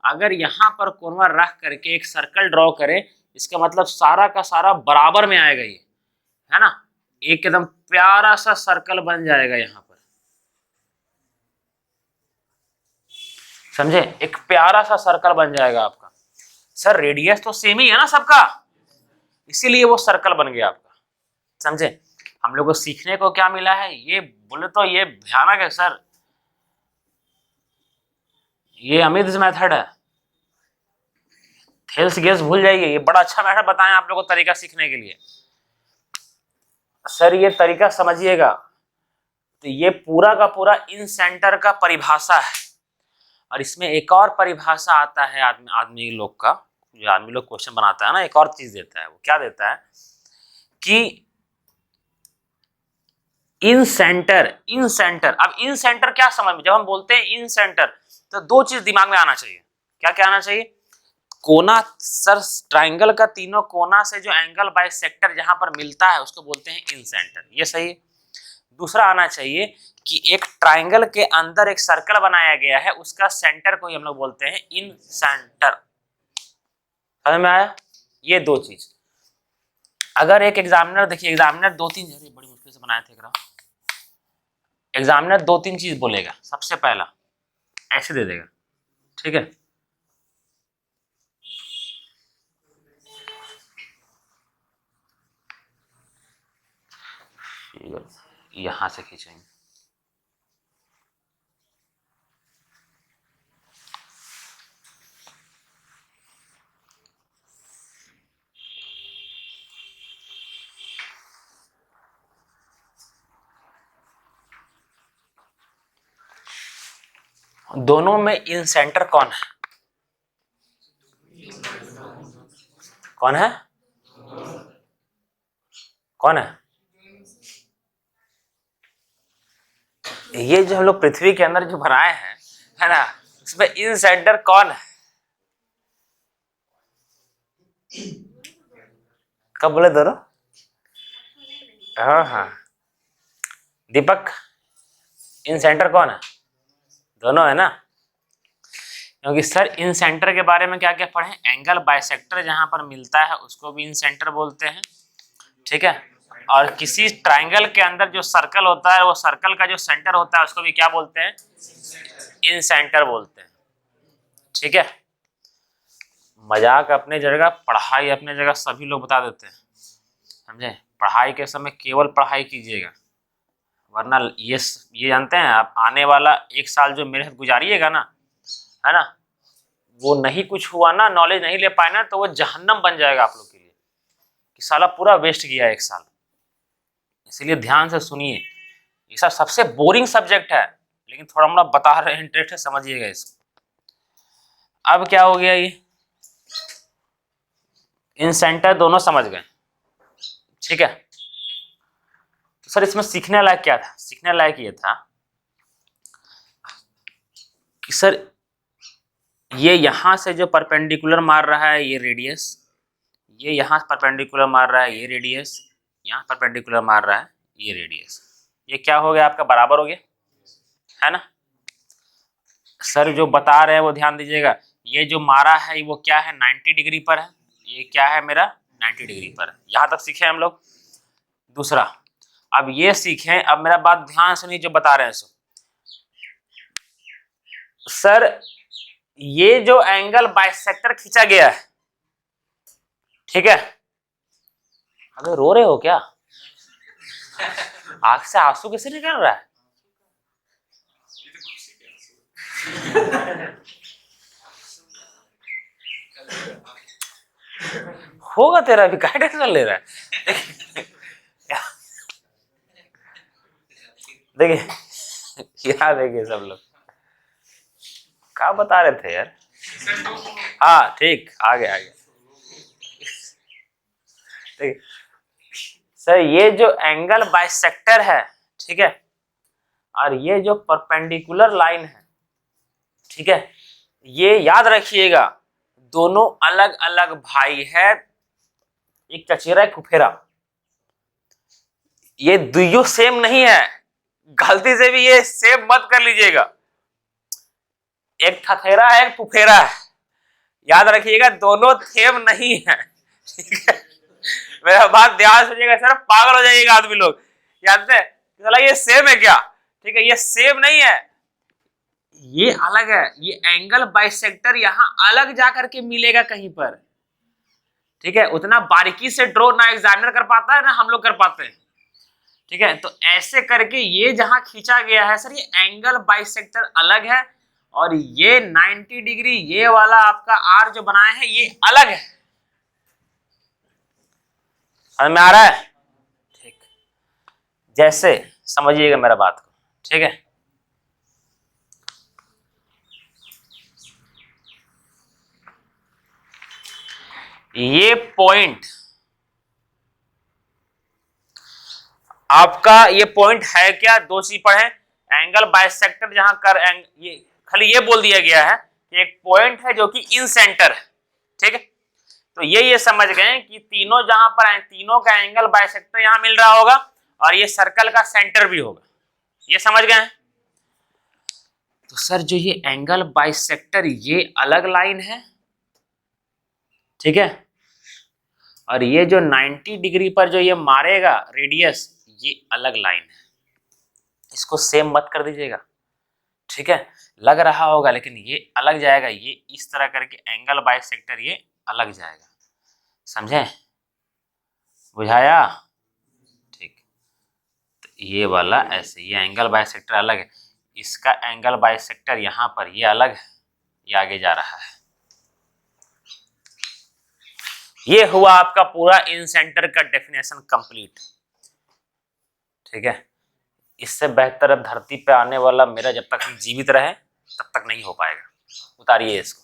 अगर यहां पर कोना रख करके एक सर्कल ड्रॉ करें, इसका मतलब सारा का सारा बराबर में आएगा, ये है ना, एकदम प्यारा सा सर्कल बन जाएगा यहां पर, समझे, एक प्यारा सा सर्कल बन जाएगा आपका। सर रेडियस तो सेम ही है ना सबका, इसीलिए वो सर्कल बन गया आपका, समझे। हम लोग को सीखने को क्या मिला है, ये बोले तो ये भयानक है सर, ये अमित मेथड है, थेल्स गेस भूल जाइए। ये बड़ा अच्छा मेथड बताएं आप लोगों को तरीका सीखने के लिए। सर ये तरीका समझिएगा, तो ये पूरा का पूरा इन सेंटर का परिभाषा है। और इसमें एक और परिभाषा आता है आदमी लोग का, जो आदमी लोग क्वेश्चन बनाता है ना, एक और चीज देता है, वो क्या देता है कि इन सेंटर, इन सेंटर। अब इन सेंटर क्या समझ में, जब हम बोलते हैं इन सेंटर तो 2 चीज दिमाग में आना चाहिए। क्या क्या आना चाहिए, कोना, सर ट्राइंगल का तीनों कोना से जो एंगल बाइसेक्टर जहां पर मिलता है उसको बोलते हैं इन सेंटर, ये सही है। दूसरा आना चाहिए कि एक ट्राइंगल के अंदर एक सर्कल बनाया गया है, उसका सेंटर को ही हम लोग बोलते हैं इन सेंटर। समझ में आया, ये 2 चीज। अगर एक एग्जामिनर, देखिए एग्जामिनर 2-3, बड़ी मुश्किल से बनाए थे, एग्जामिनर 2-3 चीज बोलेगा। सबसे पहला ऐसे दे देगा, ठीक है, यहां से खींचेंगे, दोनों में इन सेंटर कौन है, कौन है, कौन है? ये जो हम लोग पृथ्वी के अंदर जो बनाए हैं, है ना, उसमें इन सेंटर कौन है? कब बोले दोनों? हाँ हाँ, दीपक, इन सेंटर कौन है? दोनों है ना, क्योंकि सर इन सेंटर के बारे में क्या क्या पढ़े? एंगल बाइसेक्टर जहां पर मिलता है उसको भी इन सेंटर बोलते हैं, ठीक है। और किसी ट्राइंगल के अंदर जो सर्कल होता है, वो सर्कल का जो सेंटर होता है उसको भी क्या बोलते हैं? इन सेंटर बोलते हैं, ठीक है। मजाक अपने जगह, पढ़ाई अपने जगह, सभी लोग बता देते हैं, समझे। पढ़ाई के समय केवल पढ़ाई कीजिएगा, वरना ये जानते हैं आप, आने वाला 1 साल जो मेरे साथ गुजारिएगा ना, है ना, वो नहीं कुछ हुआ ना, नॉलेज नहीं ले पाए ना, तो वो जहन्नम बन जाएगा आप लोग के लिए, कि साला पूरा वेस्ट किया 1 साल। इसीलिए ध्यान से सुनिए, ये सब सबसे बोरिंग सब्जेक्ट है, लेकिन थोड़ा मोड़ा बता रहे हैं, इंटरेस्ट है, समझिएगा इसको। अब क्या हो गया, ये इन सेंटर दोनों समझ गए, ठीक है। तो सर इसमें सीखने लायक क्या था? सीखने लायक ये था कि सर ये यहां से जो परपेंडिकुलर मार रहा है ये रेडियस, ये यहां परपेंडिकुलर मार रहा है ये रेडियस, यहाँ परपेंडिकुलर मार रहा है ये रेडियस, ये क्या हो गया आपका? बराबर हो गया, है ना। सर जो बता रहे हैं वो ध्यान दीजिएगा, ये जो मारा है वो क्या है? 90 डिग्री पर है, ये क्या है मेरा? 90 डिग्री पर है। यहां तक सीखे हम लोग। दूसरा, अब ये सीखें, अब मेरा बात ध्यान सुनिए जो बता रहे हैं सो। सर ये जो एंगल बाइसेक्टर खींचा गया है, ठीक है। अबे रो रहे हो क्या? आंख से आंसू कैसे निकल रहा है? होगा तेरा भी, क्या टेंशन ले रहा है? देखिए यहाँ देखिए सब लोग क्या बता रहे थे यार। हाँ ठीक, आगे आगे। देखिए सर ये जो एंगल बाइसेक्टर है, ठीक है, और ये जो परपेंडिकुलर लाइन है, ठीक है, ये याद रखिएगा दोनों अलग अलग भाई है, एक चचेरा एक फुफेरा। ये दुइयों सेम नहीं है, गलती से भी ये सेम मत कर लीजिएगा। एक थथेरा है एक फुफेरा है, याद रखिएगा दोनों सेम नहीं है, ठीक है। मेरा बात ध्यान सुनिएगा, सर पागल हो जाइएगा आदमी लोग, जानते हैं चला ये सेम है क्या? ठीक है, ये सेम नहीं है, ये अलग है। ये एंगल बाइसेक्टर यहाँ अलग जाकर के मिलेगा कहीं पर, ठीक है। उतना बारीकी से ड्रॉ ना एग्जामिनर कर पाता है ना हम लोग कर पाते हैं, ठीक है। तो ऐसे करके ये जहां खींचा गया है सर, ये एंगल बाइसेक्टर अलग है, और ये 90 डिग्री ये वाला आपका आर जो बनाए हैं ये अलग है। समझ में आ रहा है? ठीक, जैसे समझिएगा मेरा बात को, ठीक है। ये पॉइंट आपका, ये पॉइंट है क्या? दो चीज पढ़े, एंगल बाइसेक्टर जहां कर ये खाली ये बोल दिया गया है कि एक पॉइंट है जो कि इन सेंटर है, ठीक है। तो ये समझ गए कि तीनों जहां पर तीनों का एंगल बाइसेक्टर यहां मिल रहा होगा, और ये सर्कल का सेंटर भी होगा, ये समझ गए। तो सर जो ये एंगल बाइसेक्टर ये अलग लाइन है, ठीक है, और ये जो 90 डिग्री पर जो ये मारेगा रेडियस ये अलग लाइन है, इसको सेम मत कर दीजिएगा, ठीक है। लग रहा होगा लेकिन ये अलग जाएगा, ये इस तरह करके एंगल बाइसेक्टर ये अलग जाएगा, समझे? बुझाया? ठीक, तो ये वाला ऐसे, ये एंगल बाइसेक्टर अलग है, इसका एंगल बाइसेक्टर यहाँ पर ये अलग है, ये आगे जा रहा है। ये हुआ आपका पूरा इन सेंटर का डेफिनेशन कंप्लीट, ठीक है। इससे बेहतर अब धरती पे आने वाला मेरा, जब तक हम जीवित रहे तब तक नहीं हो पाएगा। उतारिए इसको,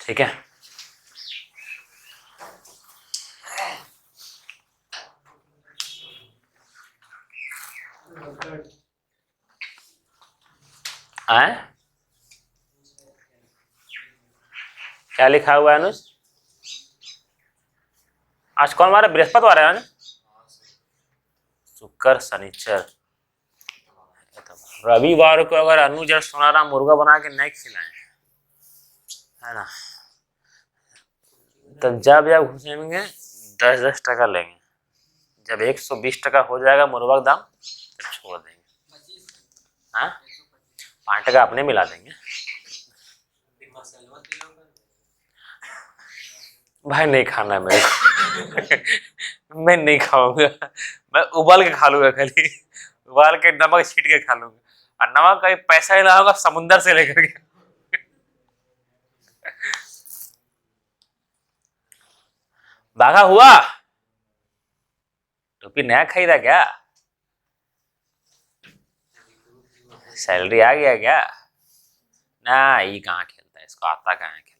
ठीक है। हैं? क्या लिखा हुआ है अनुज? आज कौन हमारा बृहस्पतिवार है ना? शुक्र शनिचर रविवार को अगर अनुज और सोनाराम मुर्गा बना के नहीं खिलाए है ना, तो जब घुसेंगे 10-10 टका लेंगे। जब 120 टका हो जाएगा मुर्गा का दाम तो छोड़ देंगे। हाँ 5 टका अपने मिला देंगे। भाई नहीं खाना है मेरे को मैं नहीं खाऊंगा, मैं उबाल के खा लूंगा, खाली उबाल के नमक छीट के खा लूंगा। और नमक का पैसा ही ना होगा समुंदर से लेकर के। बाघा हुआ टोपी नया खरीदा क्या? सैलरी आ गया क्या? ना ये कहाँ खेलता है, इसको आता कहाँ है खेल।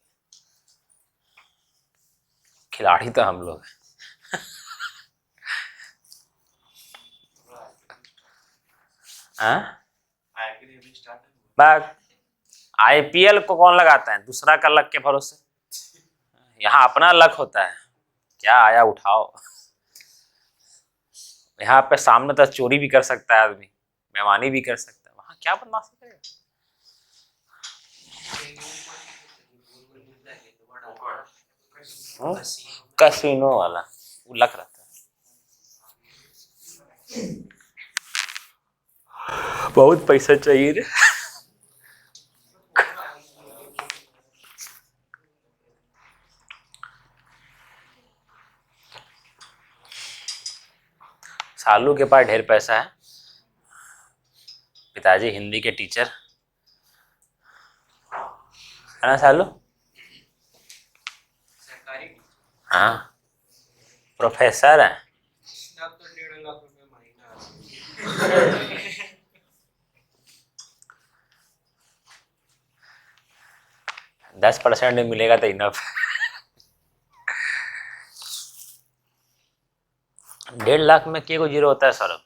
खिलाड़ी तो हम लोग हैं। आईपीएल को कौन लगाता है? दूसरा का लक के भरोसे। यहाँ अपना लक होता है, क्या आया उठाओ। यहाँ पे सामने तो चोरी भी कर सकता है आदमी, बेईमानी भी कर सकता है, वहां क्या बदमाशी करेगा। कैसीनो वाला वो लक रहता है। बहुत पैसा चाहिए रे। सालू के पास ढेर पैसा है, पिताजी हिंदी के टीचर है ना सालू? हाँ प्रोफेसर है। 10% मिलेगा तो इनफ। 1.5 लाख में के को जीरो होता है सौरभ?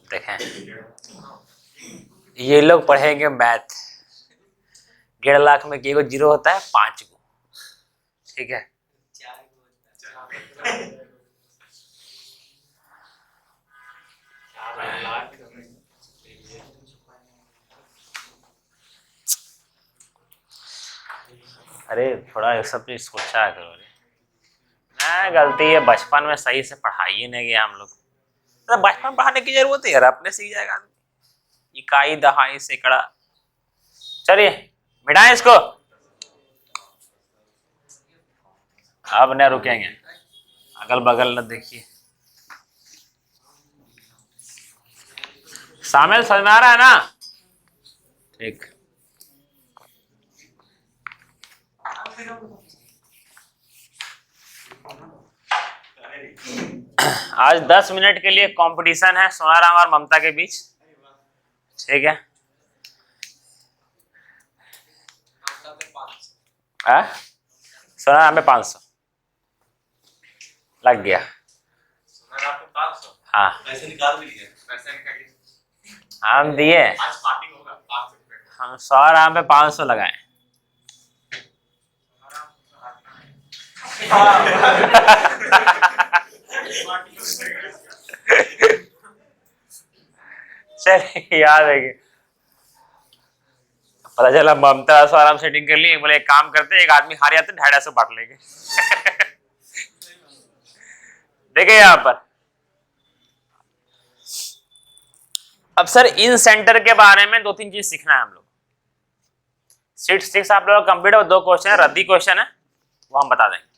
देखें ये लोग पढ़ेंगे मैथ। 1.5 लाख में के को जीरो होता है 5 को, ठीक है। अरे थोड़ा ये सब चीज सोचा करो रे। ना गलती है, बचपन में सही से पढ़ाई नहीं गया हम लोग। तो बचपन पढ़ाने की जरूरत है यार, अपने सीख जाएगा आदमी। इकाई दहाई सैकड़ा। चलिए मिटाएं इसको, अब न रुकेंगे। अगल बगल न देखिए। शामिल समझ में आ रहा है ना? ठीक। आज 10 मिनट के लिए कंपटीशन है सोनाराम और ममता के बीच, ठीक है। सोनाराम में 500 लग गया। हाँ पैसे निकाल दिए, पैसे निकालिए। हम दिए, आज पार्टी होगा। हम सोनाराम पे 500 लगाए। चलिए याद है कि पता चला ममता सोनाराम सेटिंग कर ली, बोले एक काम करते, एक आदमी हार जाते 250 बांट लेंगे। देखिए यहाँ पर अब सर इन सेंटर के बारे में 2-3 चीज सीखना है हम लोग। सीट 6 आप लोग कंप्लीट हो, 2 क्वेश्चन है, रद्दी क्वेश्चन है, वो हम बता देंगे।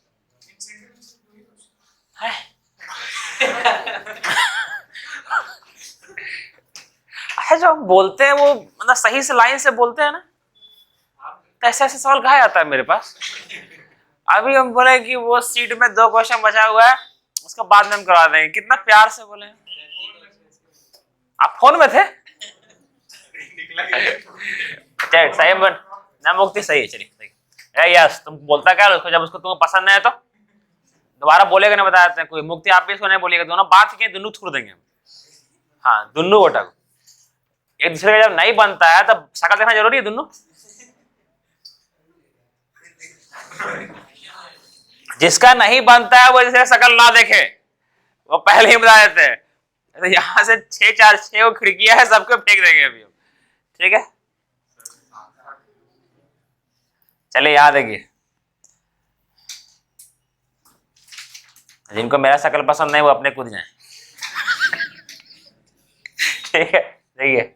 अच्छा जो हम बोलते हैं वो मतलब सही से लाइन से बोलते हैं ना, तो ऐसे ऐसे सवाल कहा जाता है मेरे पास। अभी हम बोले कि वो सीट में 2 क्वेश्चन बचा हुआ है, उसका बाद में हम करवा देंगे। कितना प्यार से बोले। आप फोन में थे? सही ना मुक्ति सही है, चलिए यस। तुम बोलता क्या उसको, जब उसको तुम्हें पसंद नहीं है तो दोबारा बोलेगा, नहीं बताते हैं कोई मुक्ति, आप भी इसको नहीं बोलेगा, दोनों बात के दुनू छोड़ देंगे। हाँ दुनू गोटा को एक दूसरे का जब नहीं बनता है तब शक्ल देखना जरूरी है दुनू। जिसका नहीं बनता है वो जैसे शक्ल ना देखे, वो पहले ही बता देते हैं। तो यहाँ से 6 खिड़कियां है, सबको फेंक देंगे अभी हम, ठीक है। चलिए याद है कि जिनको मेरा शक्ल पसंद नहीं वो अपने कूद जाए। ठीक है, देखिए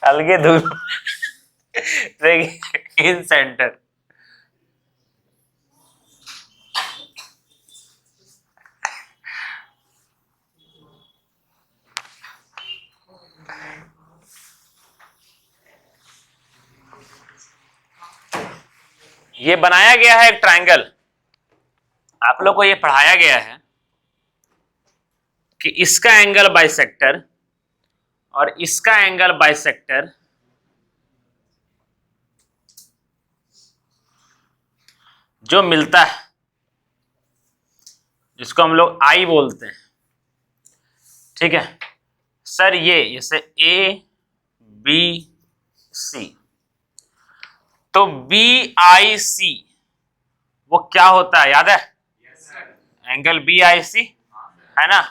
अलगे दूर देखिए इन सेंटर। ये बनाया गया है एक ट्रायंगल, आप लोग को ये पढ़ाया गया है कि इसका एंगल बाइसेक्टर और इसका एंगल बाइसेक्टर जो मिलता है, जिसको हम लोग आई बोलते हैं, ठीक है सर। ये जैसे ए बी सी, तो बी आई सी वो क्या होता है याद है? एंगल बी आई सी है ना,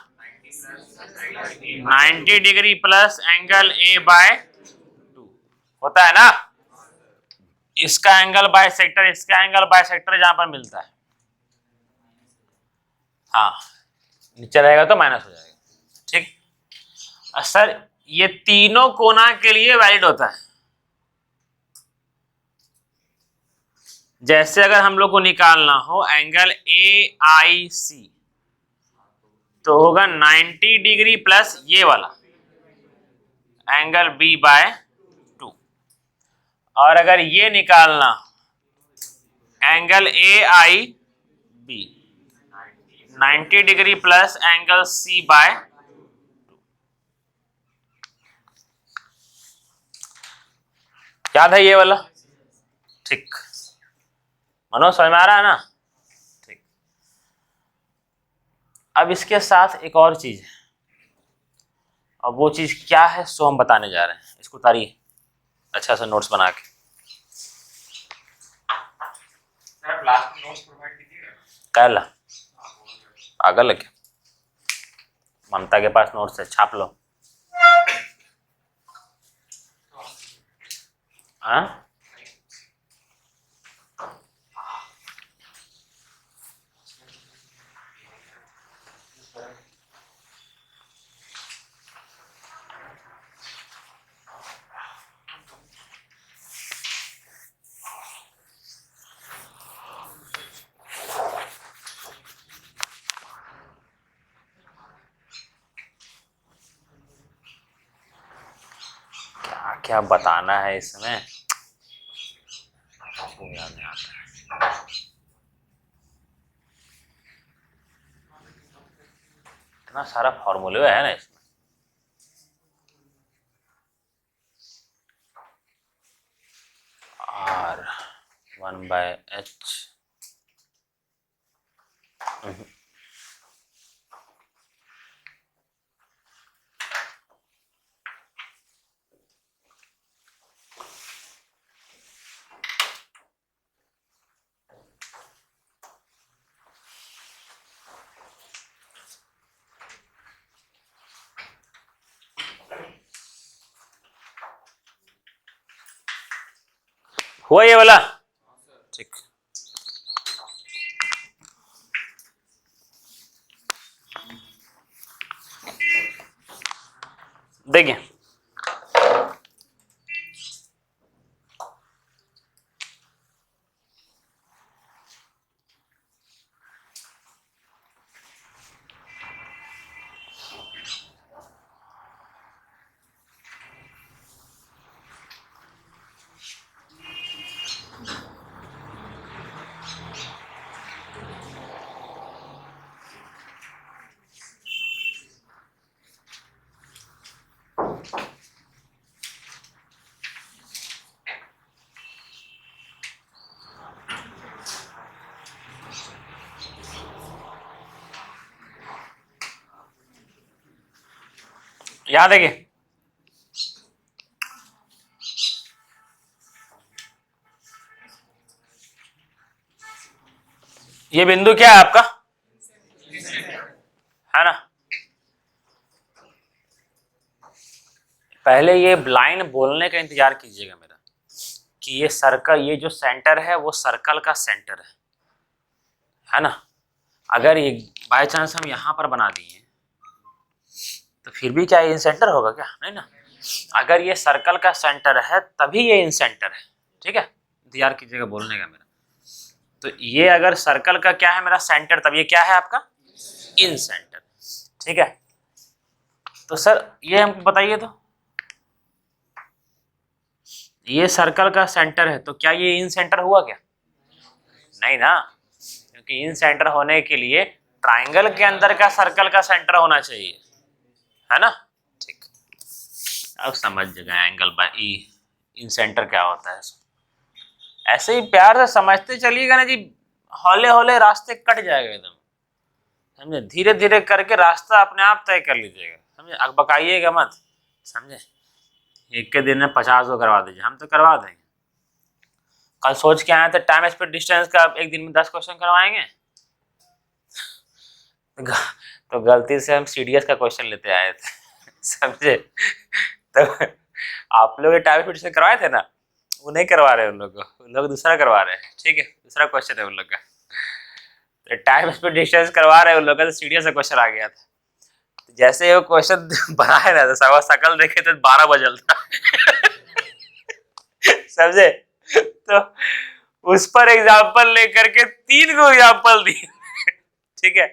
90 degree plus angle A by 2 होता है ना। इसका एंगल बाइसेक्टर, इसका एंगल बाइसेक्टर जहां पर मिलता है, हाँ नीचे रहेगा तो माइनस हो जाएगा, ठीक। सर ये तीनों कोना के लिए वैलिड होता है। जैसे अगर हम लोग को निकालना हो एंगल ए आई सी, तो होगा 90 डिग्री प्लस ये वाला एंगल बी बाय 2। और अगर ये निकालना angle A I B, 90 degree plus angle C by 2। याद है ये वाला? ठीक, मनोज समझ में आ रहा है ना? ठीक। अब इसके साथ एक और चीज है, और वो चीज क्या है सो हम बताने जा रहे हैं। इसको उतारिए अच्छा सा नोट्स बना के। सर लास्ट में नोट्स प्रोवाइड कीजिएगा। कहला पागल है क्या? ममता के पास नोट्स है, छाप लो। हाँ क्या बताना है इसमें, याद नहीं आता है। इतना सारा फॉर्मूले है ना इसमें। आर 1/h हुआ ये वाला, ठीक। देखिए याद है कि ये बिंदु क्या है आपका, है ना। पहले ये लाइन बोलने का इंतजार कीजिएगा मेरा कि ये सर्कल, ये जो सेंटर है वो सर्कल का सेंटर है ना। अगर ये बाय चांस हम यहां पर बना दिए तो फिर भी क्या ये इन सेंटर होगा क्या, नहीं ना। अगर ये सर्कल का सेंटर है तभी ये इन सेंटर है, ठीक है। इंतजार कीजिएगा बोलने का मेरा। तो ये अगर सर्कल का क्या है मेरा सेंटर, तब ये क्या है आपका इन सेंटर, ठीक है। तो सर ये हमको बताइए, तो ये सर्कल का सेंटर है तो क्या ये इन सेंटर हुआ क्या, नहीं ना। क्योंकि इन सेंटर होने के लिए ट्राइंगल के अंदर का सर्कल का सेंटर होना चाहिए, है ना। ठीक, अब समझ गए angle by E in centre क्या होता है। ऐसे ही प्यार से समझते चलिएगा ना जी, हौले हौले रास्ते कट जाएगा एकदम, समझे। धीरे धीरे करके रास्ता अपने आप तय कर लीजिएगा, समझे। अकबकाइएगा मत, समझे। एक के दिन में 50 को करवा दीजिए, हम तो करवा देंगे। कल सोच के आए थे टाइम स्पीड डिस्टेंस का एक दिन में 10 क्वेश्चन करवाएंगे, तो गलती से हम सीडीएस का क्वेश्चन लेते आए थे समझे। तो आप लोग टाइम स्पीड डिस्टेंस करवाए थे ना, वो नहीं करवा रहे उन लोग दूसरा करवा रहे हैं, ठीक है। दूसरा क्वेश्चन है उन लोग का, तो टाइम स्पीड डिस्टेंस करवा रहे हैं उन लोग का, तो सीडीएस का क्वेश्चन आ गया था। तो जैसे वो क्वेश्चन बनाए ना, तो सकल देखे तो 12 बजल था समझे। तो उस पर एग्जाम्पल लेकर के 3 को एग्जाम्पल दिए ठीक है।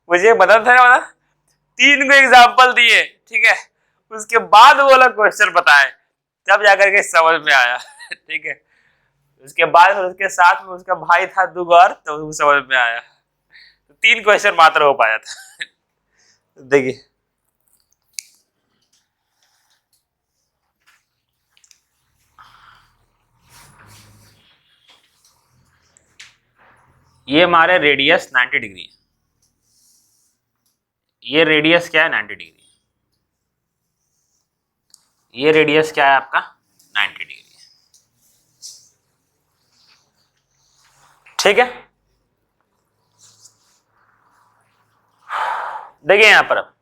मुझे मदद है ना, 3 को एग्जाम्पल दिए, ठीक है। उसके बाद वो लोग क्वेश्चन बताए, तब जाकर के समझ में आया ठीक है। उसके बाद उसके साथ में उसका भाई था 2 और, तो वो समझ में आया। तो 3 क्वेश्चन मात्र हो पाया था देखिए ये हमारे रेडियस 90 डिग्री है, ये रेडियस क्या है 90 डिग्री, ये रेडियस क्या है आपका 90 डिग्री है, ठीक है। देखिए यहां पर अब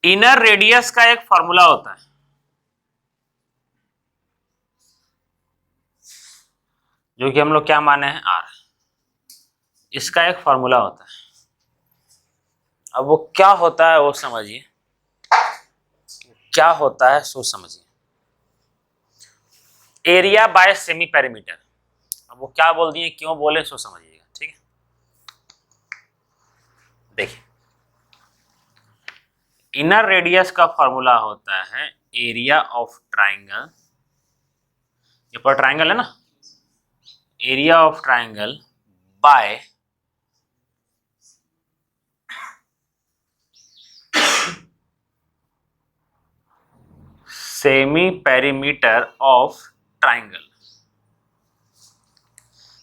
इनर रेडियस का एक फॉर्मूला होता है, जो कि हम लोग क्या माने हैं आर। इसका एक फॉर्मूला होता है, अब वो क्या होता है वो समझिए, क्या होता है सो समझिए। एरिया बाय सेमी पेरीमीटर, अब वो क्या बोल दिए क्यों बोले सो समझिएगा, ठीक है। देखिए इनर रेडियस का फॉर्मूला होता है एरिया ऑफ ट्राइंगल, ये पर ट्राइंगल है ना, area of triangle bye semi perimeter of triangle,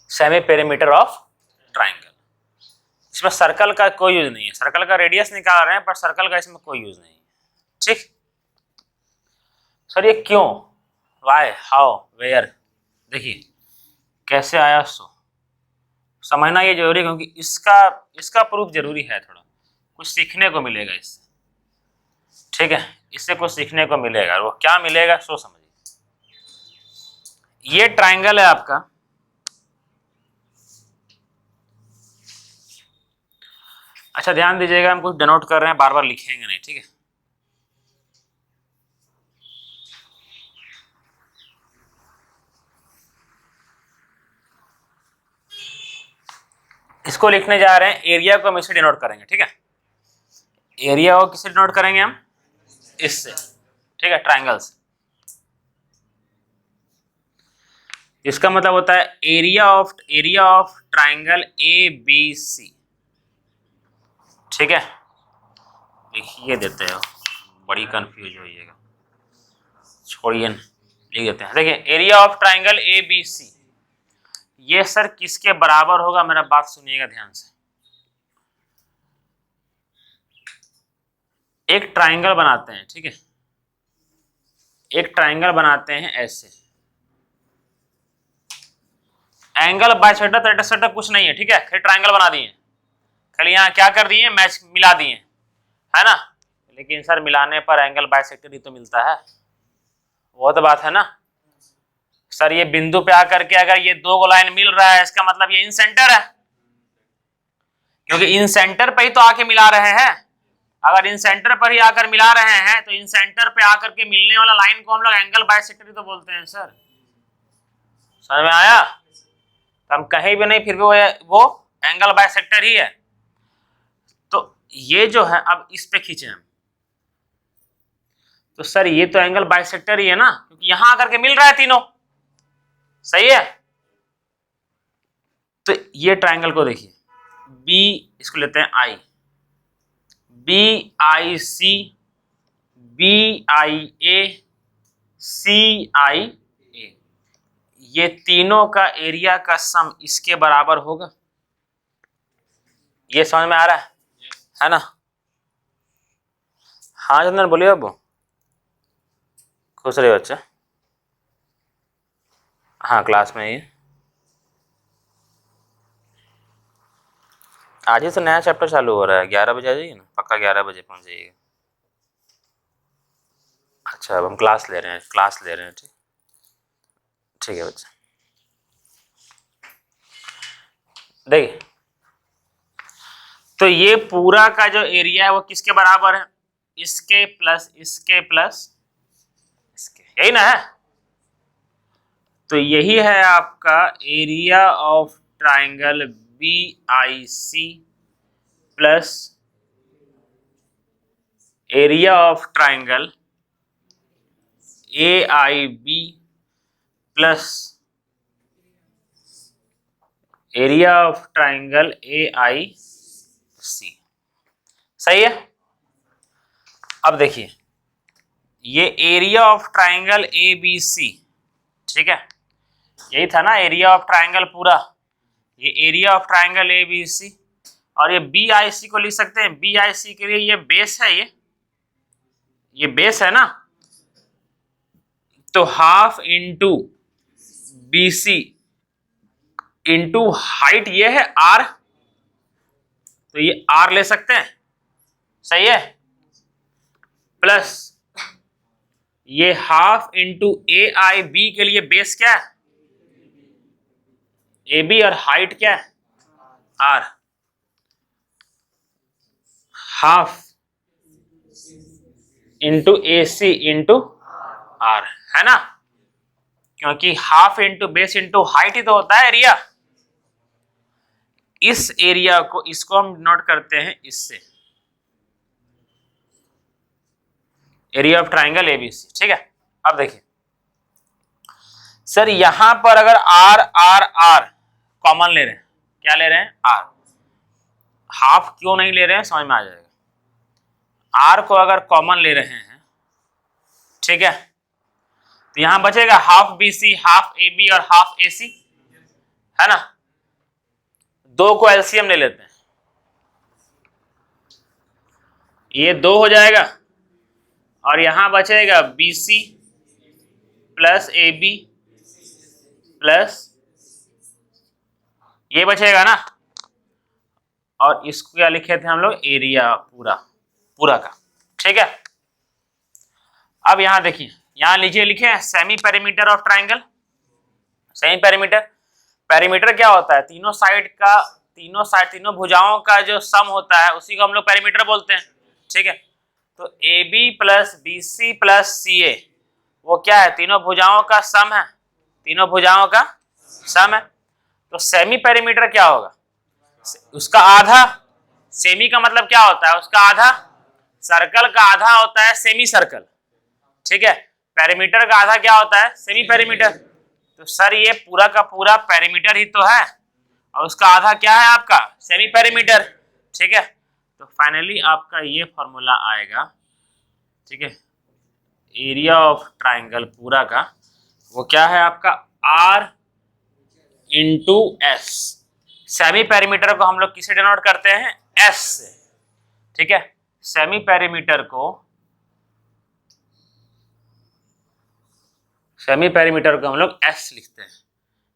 semi perimeter of triangle. इसमें सर्कल का कोई यूज नहीं है, सर्कल का रेडियस निकाल रहे हैं पर सर्कल का इसमें कोई यूज नहीं है, ठीक। सर ये क्यों, वाई, हाउ, वेयर, देखिए कैसे आया सो समझना ये जरूरी है, क्योंकि इसका प्रूफ जरूरी है, थोड़ा कुछ सीखने को मिलेगा इससे, ठीक है। इससे कुछ सीखने को मिलेगा, वो क्या मिलेगा सो समझिए। ये ट्राइंगल है आपका, अच्छा ध्यान दीजिएगा, हम कुछ डिनोट कर रहे हैं, बार बार लिखेंगे नहीं, ठीक है। इसको लिखने जा रहे हैं, एरिया को हम इससे डिनोट करेंगे, ठीक है। एरिया को किससे डिनोट करेंगे हम, इससे, ठीक है, ट्राइंगल्स। इसका मतलब होता है area of triangle A B C, ठीक है। लिखिए देते हो, बड़ी कंफ्यूज होइएगा, छोड़िए लिख देते हैं। देखिए area of triangle A B C, ये सर किसके बराबर होगा, मेरा बात सुनिएगा ध्यान से। एक ट्राइंगल बनाते हैं, ठीक है, एक ट्राइंगल बनाते हैं ऐसे, एंगल बाइसेक्टर ट्राइसेक्टर कुछ नहीं है, ठीक है, खाली ट्राइंगल बना दिए, खाली यहाँ क्या कर दिए, मैच मिला दिए, है ना। लेकिन सर मिलाने पर एंगल बाइसेक्टर ही तो मिलता है, वो तो बात है ना सर। ये बिंदु पे आकर के अगर ये दो लाइन मिल रहा है, इसका मतलब ये इन सेंटर है, क्योंकि इन सेंटर पे ही तो आके मिला रहे हैं। अगर इन सेंटर पर ही आकर मिला रहे हैं तो इन सेंटर पे आकर के मिलने वाला लाइन को हम लोग एंगल बाइसेक्टर ही तो बोलते हैं सर। समझ में आया? तो हम कहीं भी नहीं, फिर भी वो एंगल बाइसेक्टर ही है। तो ये जो है, अब इस पे खींचे हम, तो सर ये तो एंगल बाइसेक्टर ही है ना, क्योंकि यहां आकर के मिल रहा है तीनों, सही है। तो ये ट्राइंगल को देखिए, बी, इसको लेते हैं आई, B I C, B I ए, सी आई ए, ये तीनों का एरिया का सम इसके बराबर होगा। ये समझ में आ रहा है ना? हाँ चंदन बोलिए। अब खुश रहे बच्चा। हाँ क्लास में ही आज ही से नया चैप्टर चालू हो रहा है, 11 बजे आ जाइए ना, पक्का 11 बजे पहुंच जाइएगा। अच्छा अब हम क्लास ले रहे हैं, ठीक, ठीक है बच्चा। देखिए तो ये पूरा का जो एरिया है वो किसके बराबर है, इसके प्लस इसके प्लस इसके, यही ना है। तो यही है आपका area of triangle B I C plus area of triangle A I B plus area of triangle A I C. सही है? अब देखिए ये area of triangle A B C, ठीक है, यही था ना एरिया ऑफ ट्राइंगल पूरा, ये area of triangle A B C. और ये बी आई सी को लिख सकते हैं, बी आई सी के लिए ये बेस है, ये बेस है ना, तो half into B C into height ये है आर, तो ये आर ले सकते हैं, सही है, प्लस ये half into A I B के लिए बेस क्या है, ए बी, और हाइट क्या है R, half into A C into R, है ना, क्योंकि half into base into height ही तो होता है एरिया। इस एरिया को, इसको हम नोट करते हैं इससे, एरिया ऑफ ट्राइंगल एबीसी, ठीक है। अब देखिए सर यहां पर अगर आर आर आर कॉमन ले रहे हैं, क्या ले रहे हैं, आर, हाफ क्यों नहीं ले रहे हैं समझ में आ जाएगा। आर को अगर कॉमन ले रहे हैं, ठीक है, तो यहां बचेगा half B C, half A B और हाफ ए सी, है ना। दो को एलसीएम ले लेते हैं, ये 2 हो जाएगा, और यहां बचेगा B C plus A B plus ये बचेगा ना, और इसको क्या लिखे थे हम लोग, एरिया पूरा का, ठीक है। अब यहां देखिए, यहां लीजिए लिखे हैं semi perimeter of triangle. Semi perimeter क्या होता है, तीनों भुजाओं का जो सम होता है उसी को हम लोग पेरीमीटर बोलते हैं, ठीक है। तो A B plus B C plus C A वो क्या है, तीनों भुजाओं का सम है, तीनों भुजाओं का सम है। तो सेमी पेरीमीटर क्या होगा, उसका आधा, सेमी का मतलब क्या होता है, उसका आधा, सर्कल का आधा होता है सेमी सर्कल, ठीक है। पेरीमीटर का आधा क्या होता है, सेमी पेरीमीटर। तो सर ये पूरा का पूरा पेरीमीटर ही तो है, और उसका आधा क्या है आपका, सेमी पेरीमीटर, ठीक है। तो फाइनली आपका ये फॉर्मूला आएगा, ठीक है, एरिया ऑफ ट्राइंगल पूरा का वो क्या है आपका, R into S. Semi perimeter को हम लोग किसे डिनोट करते हैं? एस से। ठीक है, सेमी पेरीमीटर को हम लोग एस लिखते हैं।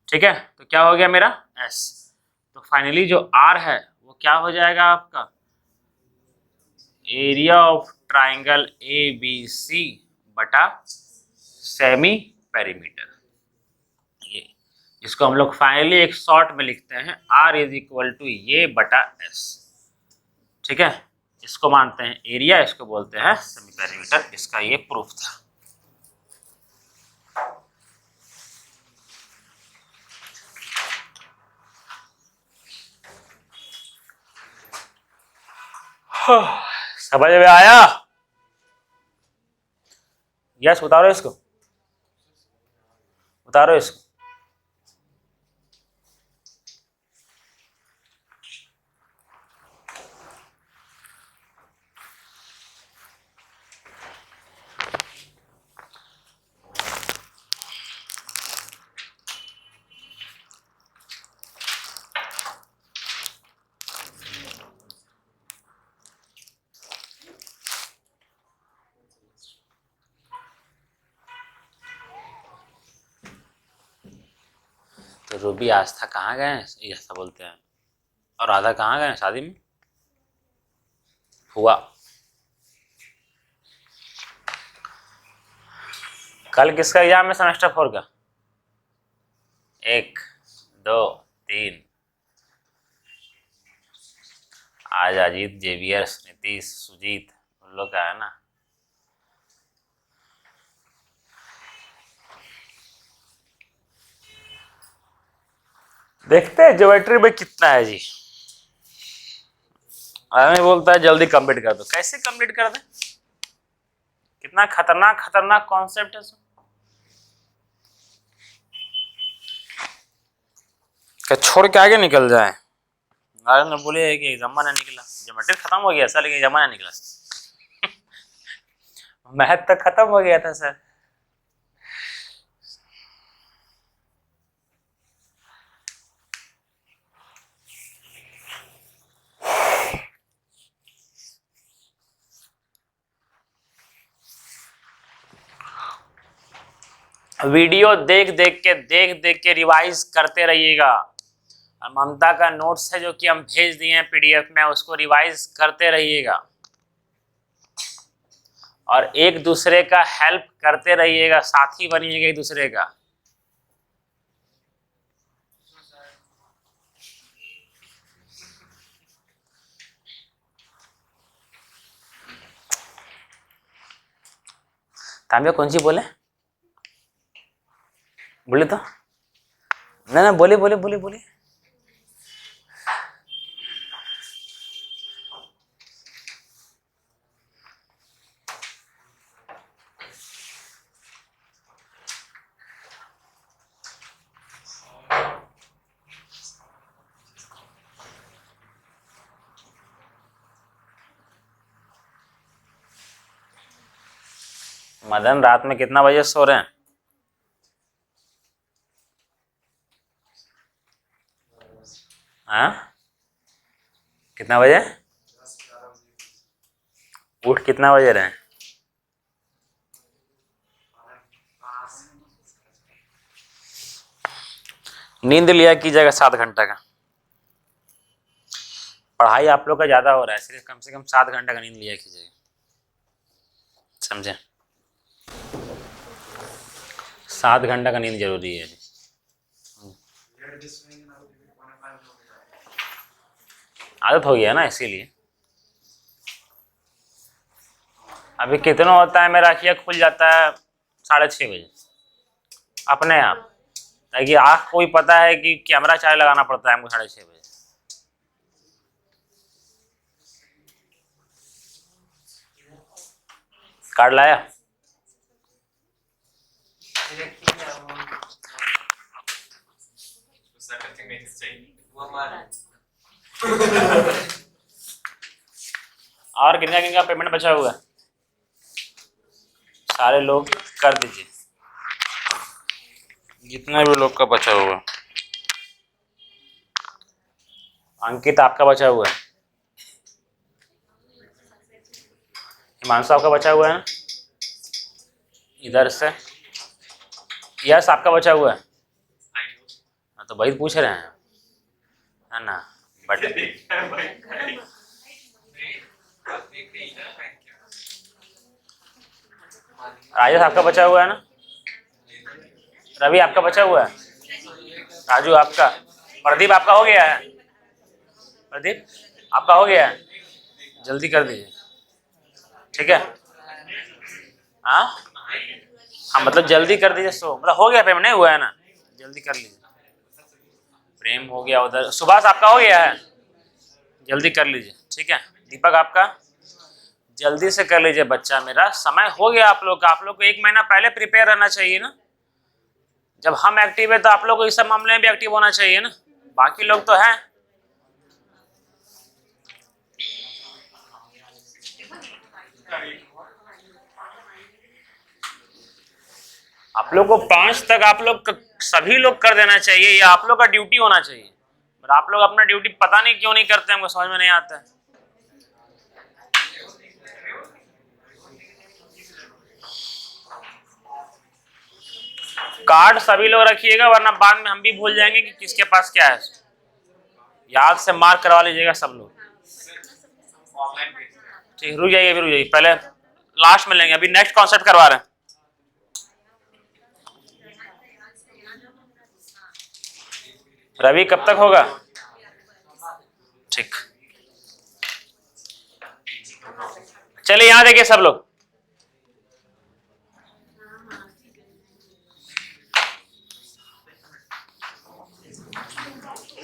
ठीक है, तो क्या हो गया मेरा? एस। तो फाइनली जो आर है वो क्या हो जाएगा आपका? Area of triangle A B C बटा सेमी पेरीमीटर। ये इसको हम लोग फाइनली एक शॉर्ट में लिखते हैं, आर इज इक्वल टू ये बटा एस। ठीक है, इसको मानते हैं एरिया, इसको बोलते हैं सेमी पेरीमीटर। इसका ये प्रूफ था। समझ में आया? यस, उतारो इसको, उतारो इसको। तो रूबी आस्था कहाँ गए हैं? ये आस्था बोलते हैं। और राधा कहाँ गए हैं शादी में? हुआ। कल किसका एग्जाम है सेमेस्टर 4 का? 1 2 3। आज अजीत, जेवियर, नीतीश, सुजीत उन लोग का है ना। देखते हैं ज्योमेट्री में कितना है जी। आदमी बोलता है जल्दी कंप्लीट कर दो। कैसे कंप्लीट कर दे? कितना खतरनाक खतरनाक कॉन्सेप्ट है सब। क्या छोड़ के आगे निकल जाए? आज ने बोले कि जमाना निकला, ज्योमेट्री खत्म हो गया सर, लेकिन जमाना निकला। मैथ तक खत्म हो गया था सर। वीडियो देख देख के रिवाइज करते रहिएगा। और ममता का नोट्स है जो कि हम भेज दिए हैं पीडीएफ में, उसको रिवाइज करते रहिएगा और एक दूसरे का हेल्प करते रहिएगा, साथी बनिएगा एक दूसरे का। तामिया कौन सी बोले? बोले तो ना, बोले बोले बोले बोले। मदन रात में कितना बजे सो रहे हैं? हाँ, कितना बजे? उठ कितना बजे रहे हैं? नींद लिया कीजिएगा 7 घंटा का। पढ़ाई आप लोग का ज्यादा हो रहा है, इसलिए कम से कम 7 घंटा का नींद लिया कीजिएगा, समझे? 7 घंटा का नींद जरूरी है। आदत हो गया ना, इसीलिए। अभी कितना होता है मेरा अखियाँ खुल जाता है 6:30 बजे अपने आप, ताकि आँख को भी पता है कि कैमरा चाहे लगाना पड़ता है हमको 6:30 बजे। कार्ड लाया? और कितना कितना पेमेंट बचा हुआ है? सारे लोग कर दीजिए, जितना भी लोग का बचा हुआ है। अंकित आपका बचा हुआ है, हिमांशु आपका बचा हुआ है ना, इधर से यस आपका बचा हुआ है। हाँ, तो वही पूछ रहे हैं, है ना, बट राजेश आपका बचा हुआ है ना, रवि आपका बचा हुआ है, राजू आपका, प्रदीप आपका हो गया है, प्रदीप आपका हो गया है, जल्दी कर दीजिए, ठीक है। हाँ हाँ, मतलब जल्दी कर दीजिए, सो मतलब हो गया, पेमेंट नहीं हुआ है ना, जल्दी कर लीजिए। प्रेम हो गया उधर, सुभाष आपका हो गया है, जल्दी कर लीजिए, ठीक है। दीपक आपका जल्दी से कर लीजिए, बच्चा मेरा समय हो गया आप लोग का, आप लोग को 1 महीना पहले प्रिपेयर रहना चाहिए ना। जब हम एक्टिव है तो आप लोग को इस सब मामले में भी एक्टिव होना चाहिए ना, बाकी लोग तो हैं। आप लोग को 5 तक आप लोग सभी लोग कर देना चाहिए, ये आप लोग का ड्यूटी होना चाहिए, पर आप लोग अपना ड्यूटी पता नहीं क्यों नहीं करते, हमको समझ में नहीं आता है। कार्ड सभी लोग रखिएगा, वरना बाद में हम भी भूल जाएंगे कि किसके पास क्या है। याद से मार्क करवा लीजिएगा सब लोग, ठीक। रुक जाइए, अभी रुक जाइए, पहले लास्ट में लेंगे, अभी नेक्स्ट कॉन्सेप्ट करवा रहे हैं। रवि कब तक होगा, ठीक। चलिए यहां देखिए सब लोग,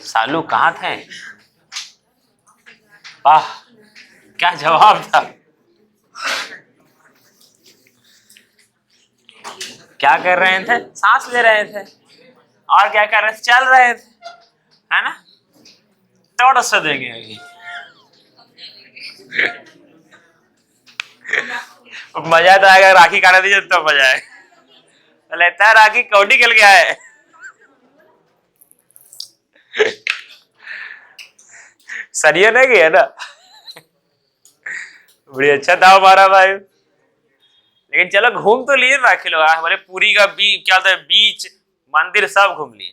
सालू कहाँ थे, वाह क्या जवाब था, क्या कर रहे थे, सांस ले रहे थे, और क्या कर रहे थे, चल रहे थे, है ना, थोड़ा सा देंगे अभी। मजा तो आएगा, राखी काटा दीजिए तो मजा है, लगता है राखी कौडी खेल गया है। सरिया नहीं गया ना, बड़ी अच्छा था हमारा भाई, लेकिन चलो घूम तो लिए राखी लोग, बोले पूरी का क्या होता है, बीच मंदिर सब घूम लिए।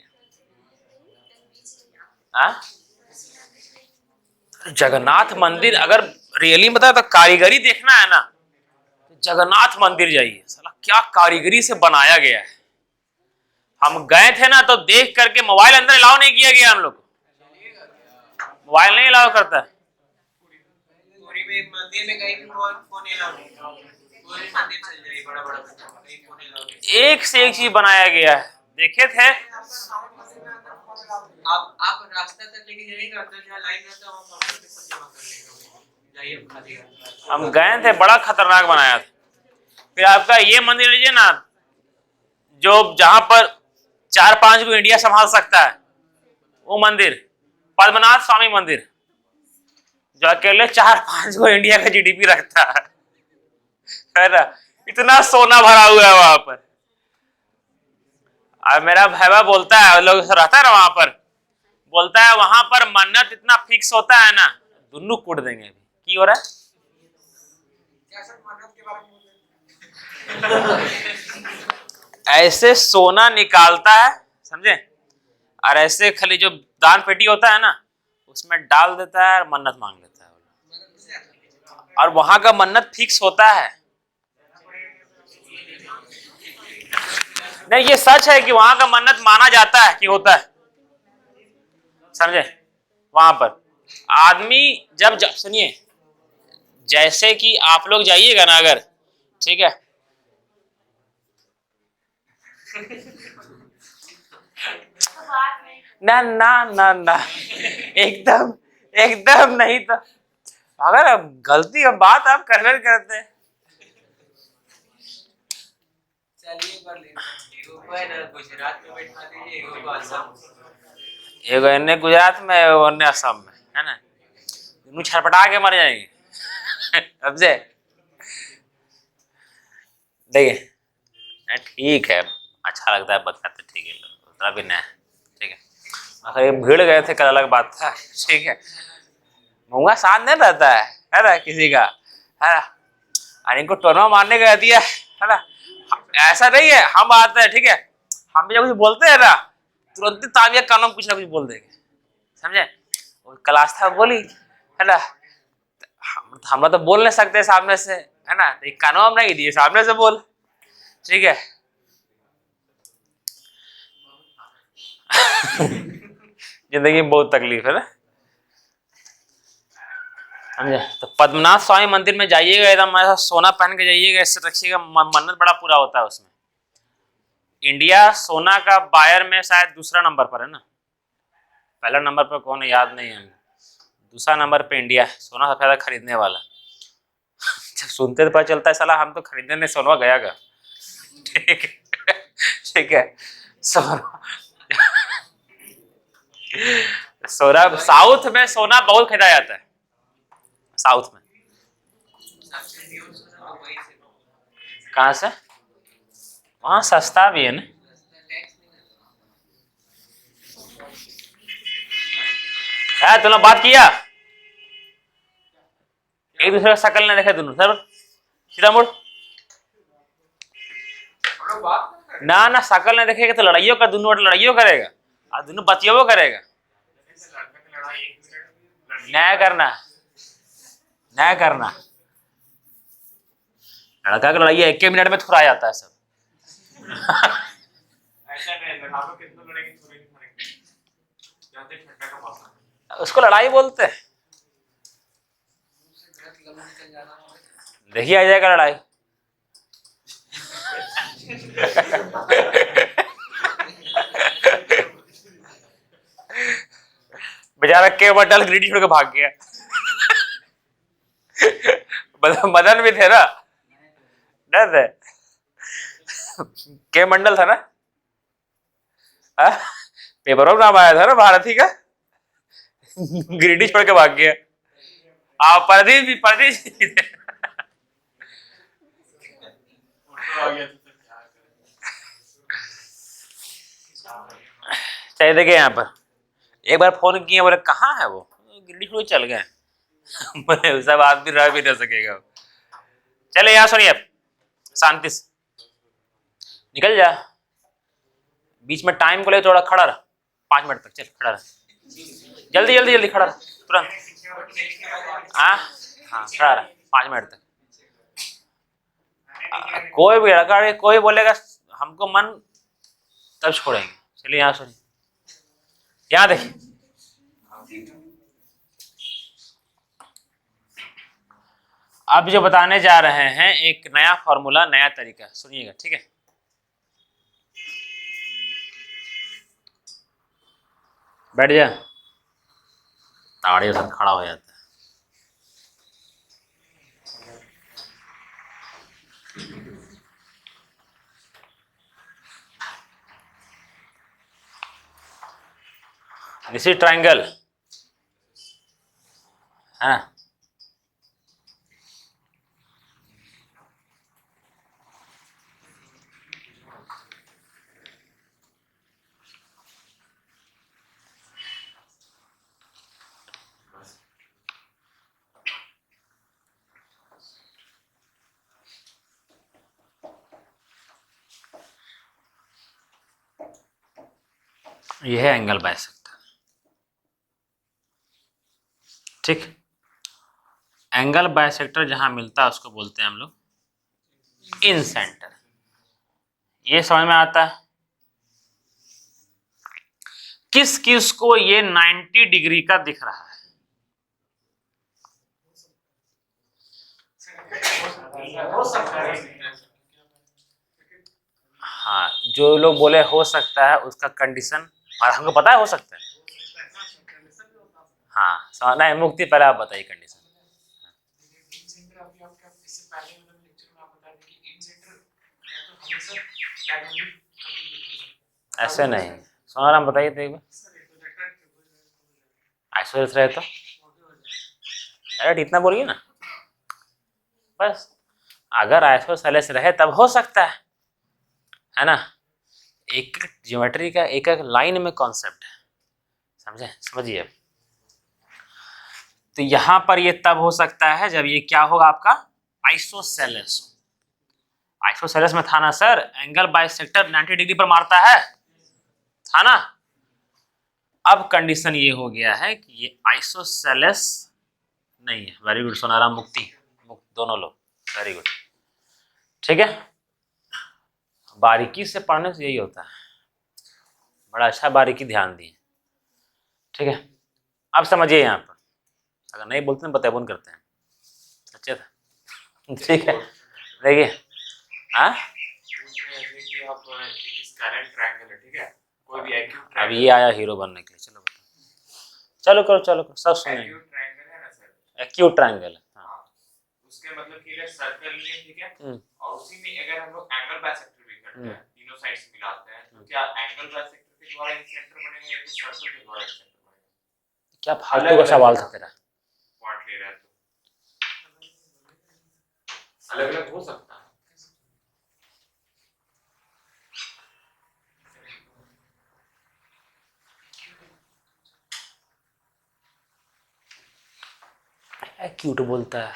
जगन्नाथ मंदिर अगर रियली बताए तो कारीगरी देखना है ना, तो जगन्नाथ मंदिर जाइए, साला क्या कारीगरी से बनाया गया है। हम गए थे ना तो देख करके, मोबाइल अंदर अलाउ नहीं किया गया, हम लोग मोबाइल नहीं अलाउ करता है। पूरी में मंदिर में कहीं भी फोन अलाउ नहीं, पूरी मंदिर चल जाए, बड़ा बड़ा कहीं फोन अलाउ नहीं, एक से एक चीज बनाया गया है, देखे थे। आप रास्ता तक लेके जाइएगा, अंदर जहाँ लाइन रहता है वहाँ काउंटर पे सब जमा कर लेगा, जाइए खा लिया। हम गए थे, बड़ा खतरनाक बनाया था। फिर आपका ये मंदिर लीजिए ना, जो जहां पर 4-5 को इंडिया संभाल सकता है, वो मंदिर पद्मनाभ स्वामी मंदिर, जो अकेले 4-5 को इंडिया का जीडीपी रखता है ना, इतना सोना भरा हुआ है वहां पर। और मेरा भैया बोलता है, लोग रहता है ना वहां पर, बोलता है वहां पर मन्नत इतना फिक्स होता है ना, दुनू कूट देंगे। की हो रहा है, क्या सब मन्नत के बारे में ऐसे सोना निकालता है, समझे, और ऐसे खाली जो दान पेटी होता है ना, उसमें डाल देता है और मन्नत मांग लेता है, और वहां का मन्नत फिक्स होता है। नहीं, ये सच है कि वहां का मन्नत माना जाता है कि होता है, समझे। वहां पर आदमी जब सुनिए, जैसे कि आप लोग जाइएगा ना अगर, ठीक है, ना ना ना ना, एकदम एकदम नहीं, तो अगर गलती अब बात आप करवे करते हैं। चलिए कर लेते, एगो को है ना गुजरात में बैठा दीजिए, एगो को असम, एगो इन्ने गुजरात में, एगो अन्य असम में, है ना, दोनों छटपटा के मर जाएंगे। अब से देखिए, ठीक है, अच्छा लगता है बताते, ठीक है, उतना भी नहीं, ठीक है। अगर ये भीड़ गए थे कल अलग बात था, ठीक है। मूंगा साथ नहीं रहता है ना किसी का, है ना। और इनको टोना मारने का दिया है ना। ऐसा नहीं है, हम आते हैं ठीक है, हम भी जब कुछ बोलते हैं ना तुरंत ही ताबिया कानून कुछ ना कुछ बोल देंगे, समझे। कल आस्था बोली है ना, हम तो बोल नहीं सकते सामने से, है ना, तो कानून नहीं दिए सामने से बोल, ठीक है। जिंदगी में बहुत तकलीफ है ना, समझे। तो पद्मनाभ स्वामी मंदिर में जाइएगा, एकदम ऐसा सोना पहन के जाइएगा, इससे रखिएगा, मन्नत बड़ा पूरा होता है उसमें। इंडिया सोना का बायर में शायद दूसरा नंबर पर है ना, पहला नंबर पर कौन है याद नहीं है, दूसरा नंबर पे इंडिया सोना सबसे ज्यादा खरीदने वाला। जब सुनते तो पता चलता है साला हम तो खरीदने नहीं, सोना गया गा, ठीक है, ठीक है। सोना सोना साउथ में सोना बहुत खरीदा जाता है, साउथ में। सबसे प्योर सोना वही से कहाँ से? वहाँ सस्ता भी है ना। टैक्स नहीं लगता। है, तुमने बात किया, एक दूसरे का शकल नहीं देखे दोनों, सर सीधा मुड़। हम लोग बात नहीं कर ना ना शकल नहीं देखेगा तो लड़ाइयों का दोनों लड़ाइयों करेगा और दोनों बतियावो करेगा। रहे थे, लड़का की लड़ाई 1 मिनट में न्याय करना, न्याय करना। लड़का की लड़ाई 1 मिनट में थुरा जाता है सब। ऐसा नहीं है, हम लोग कितना लड़ेंगे थोड़े नहीं मरेंगे, जाते ठंडा का मौसम है। उसको लड़ाई बोलते हैं। उससे गलत लफ्ज निकल जाना है। देखिए आ जाएगा लड़ाई। बेचारा के बटल ग्रीडी छोड़ के भाग गया। मदन भी थे ना, डर थे, के मंडल था ना, पेपरों में नाम आया था ना भारती का, गिरिडीह छोड़ के भाग गया। आप प्रदीप भी थे। उनको आ गया तो फिर क्या करें। चाहिए देखिए यहाँ पर एक बार फोन किए, बोले कहाँ है वो, गिरिडीह छोड़ के चल गए। बोले सब आदमी रह भी नहीं सकेगा। चले यहाँ सुनिए, शांति से निकल जा, बीच में टाइम को ले थोड़ा खड़ा रह, 5 मिनट तक चल खड़ा रह, जल्दी जल्दी जल्दी खड़ा रह तुरंत। हाँ हाँ खड़ा रह 5 मिनट तक। कोई भी लड़का कोई बोलेगा हमको मन, तब छोड़ेंगे। चलिए यहाँ सुनिए, यहाँ देखिए, अब जो बताने जा रहे हैं एक नया फॉर्मूला, नया तरीका, सुनिएगा ठीक है। बैठ जा, ताड़ियों से खड़ा हो जाता है। दिस इज ट्राइंगल, है ना। यह है एंगल बाइसेक्टर, ठीक। एंगल बाइसेक्टर जहां मिलता है उसको बोलते हैं हम लोग इन सेंटर। ये समझ में आता है। किस किस को ये 90 डिग्री का दिख रहा है? हो सकता है। हाँ, जो लोग बोले हो सकता है उसका कंडीशन, और हमको पता है हो सकता है। हाँ नहीं, मुक्ति पहले आप बताइए कंडीशन। ऐसे नहीं, सोनाराम बताइए तो एक बार। आइसोलेस रहे तो अरे इतना बोलिए ना बस। अगर आइसोसेलेस रहे तब हो सकता है ना। एक ज्योमेट्री का एक एक लाइन में कॉन्सेप्ट है। समझे, समझिए। तो यहां पर ये तब हो सकता है जब ये क्या होगा आपका आइसोसेलेस। आइसोसेलेस में था ना सर, एंगल बाइसेक्टर 90 डिग्री पर मारता है, था ना। अब कंडीशन ये हो गया है कि ये आइसोसेलेस नहीं है। वेरी गुड सोनाराम, मुक्ति मुक्त दोनों लोग, वेरी गुड, ठीक है। बारीकी से पढ़ने से यही होता है, बड़ा अच्छा बारीकी ध्यान दिए, ठीक है। अब समझिए यहाँ पर, अगर नहीं बोलते हैं बताबन करते हैं, अच्छे था, ठीक है। देखिए हाँ, पूछ रहे हैं कि आप एक स्कैलर ट्रायंगल है, ठीक है, कोई भी एक्यूट अब ये आया हीरो बनने के लिए, चलो बताओ, चलो करो चलो करो, सब सुनेंगे। एक्यूट ट्रायंगल है ना सर, एक्यूट ट्रायंगल, हाँ, हाँ, उसके मतलब कि अगर सर्कल लिए, ठीक है, और उसी में अगर हम लोग एंगल बाइसेक्टर भी करते हैं, तीनों साइड्स मिलाते हैं, तो क्या एंगल बाइसेक्टर के द्वारा सेंटर बनेगा या फिर सर्कल के द्वारा सेंटर बनेगा? क्या फालतू का सवाल था तेरा। पॉइंट ले रहा है तो अलग अलग हो सकता है। क्यूट बोलता है।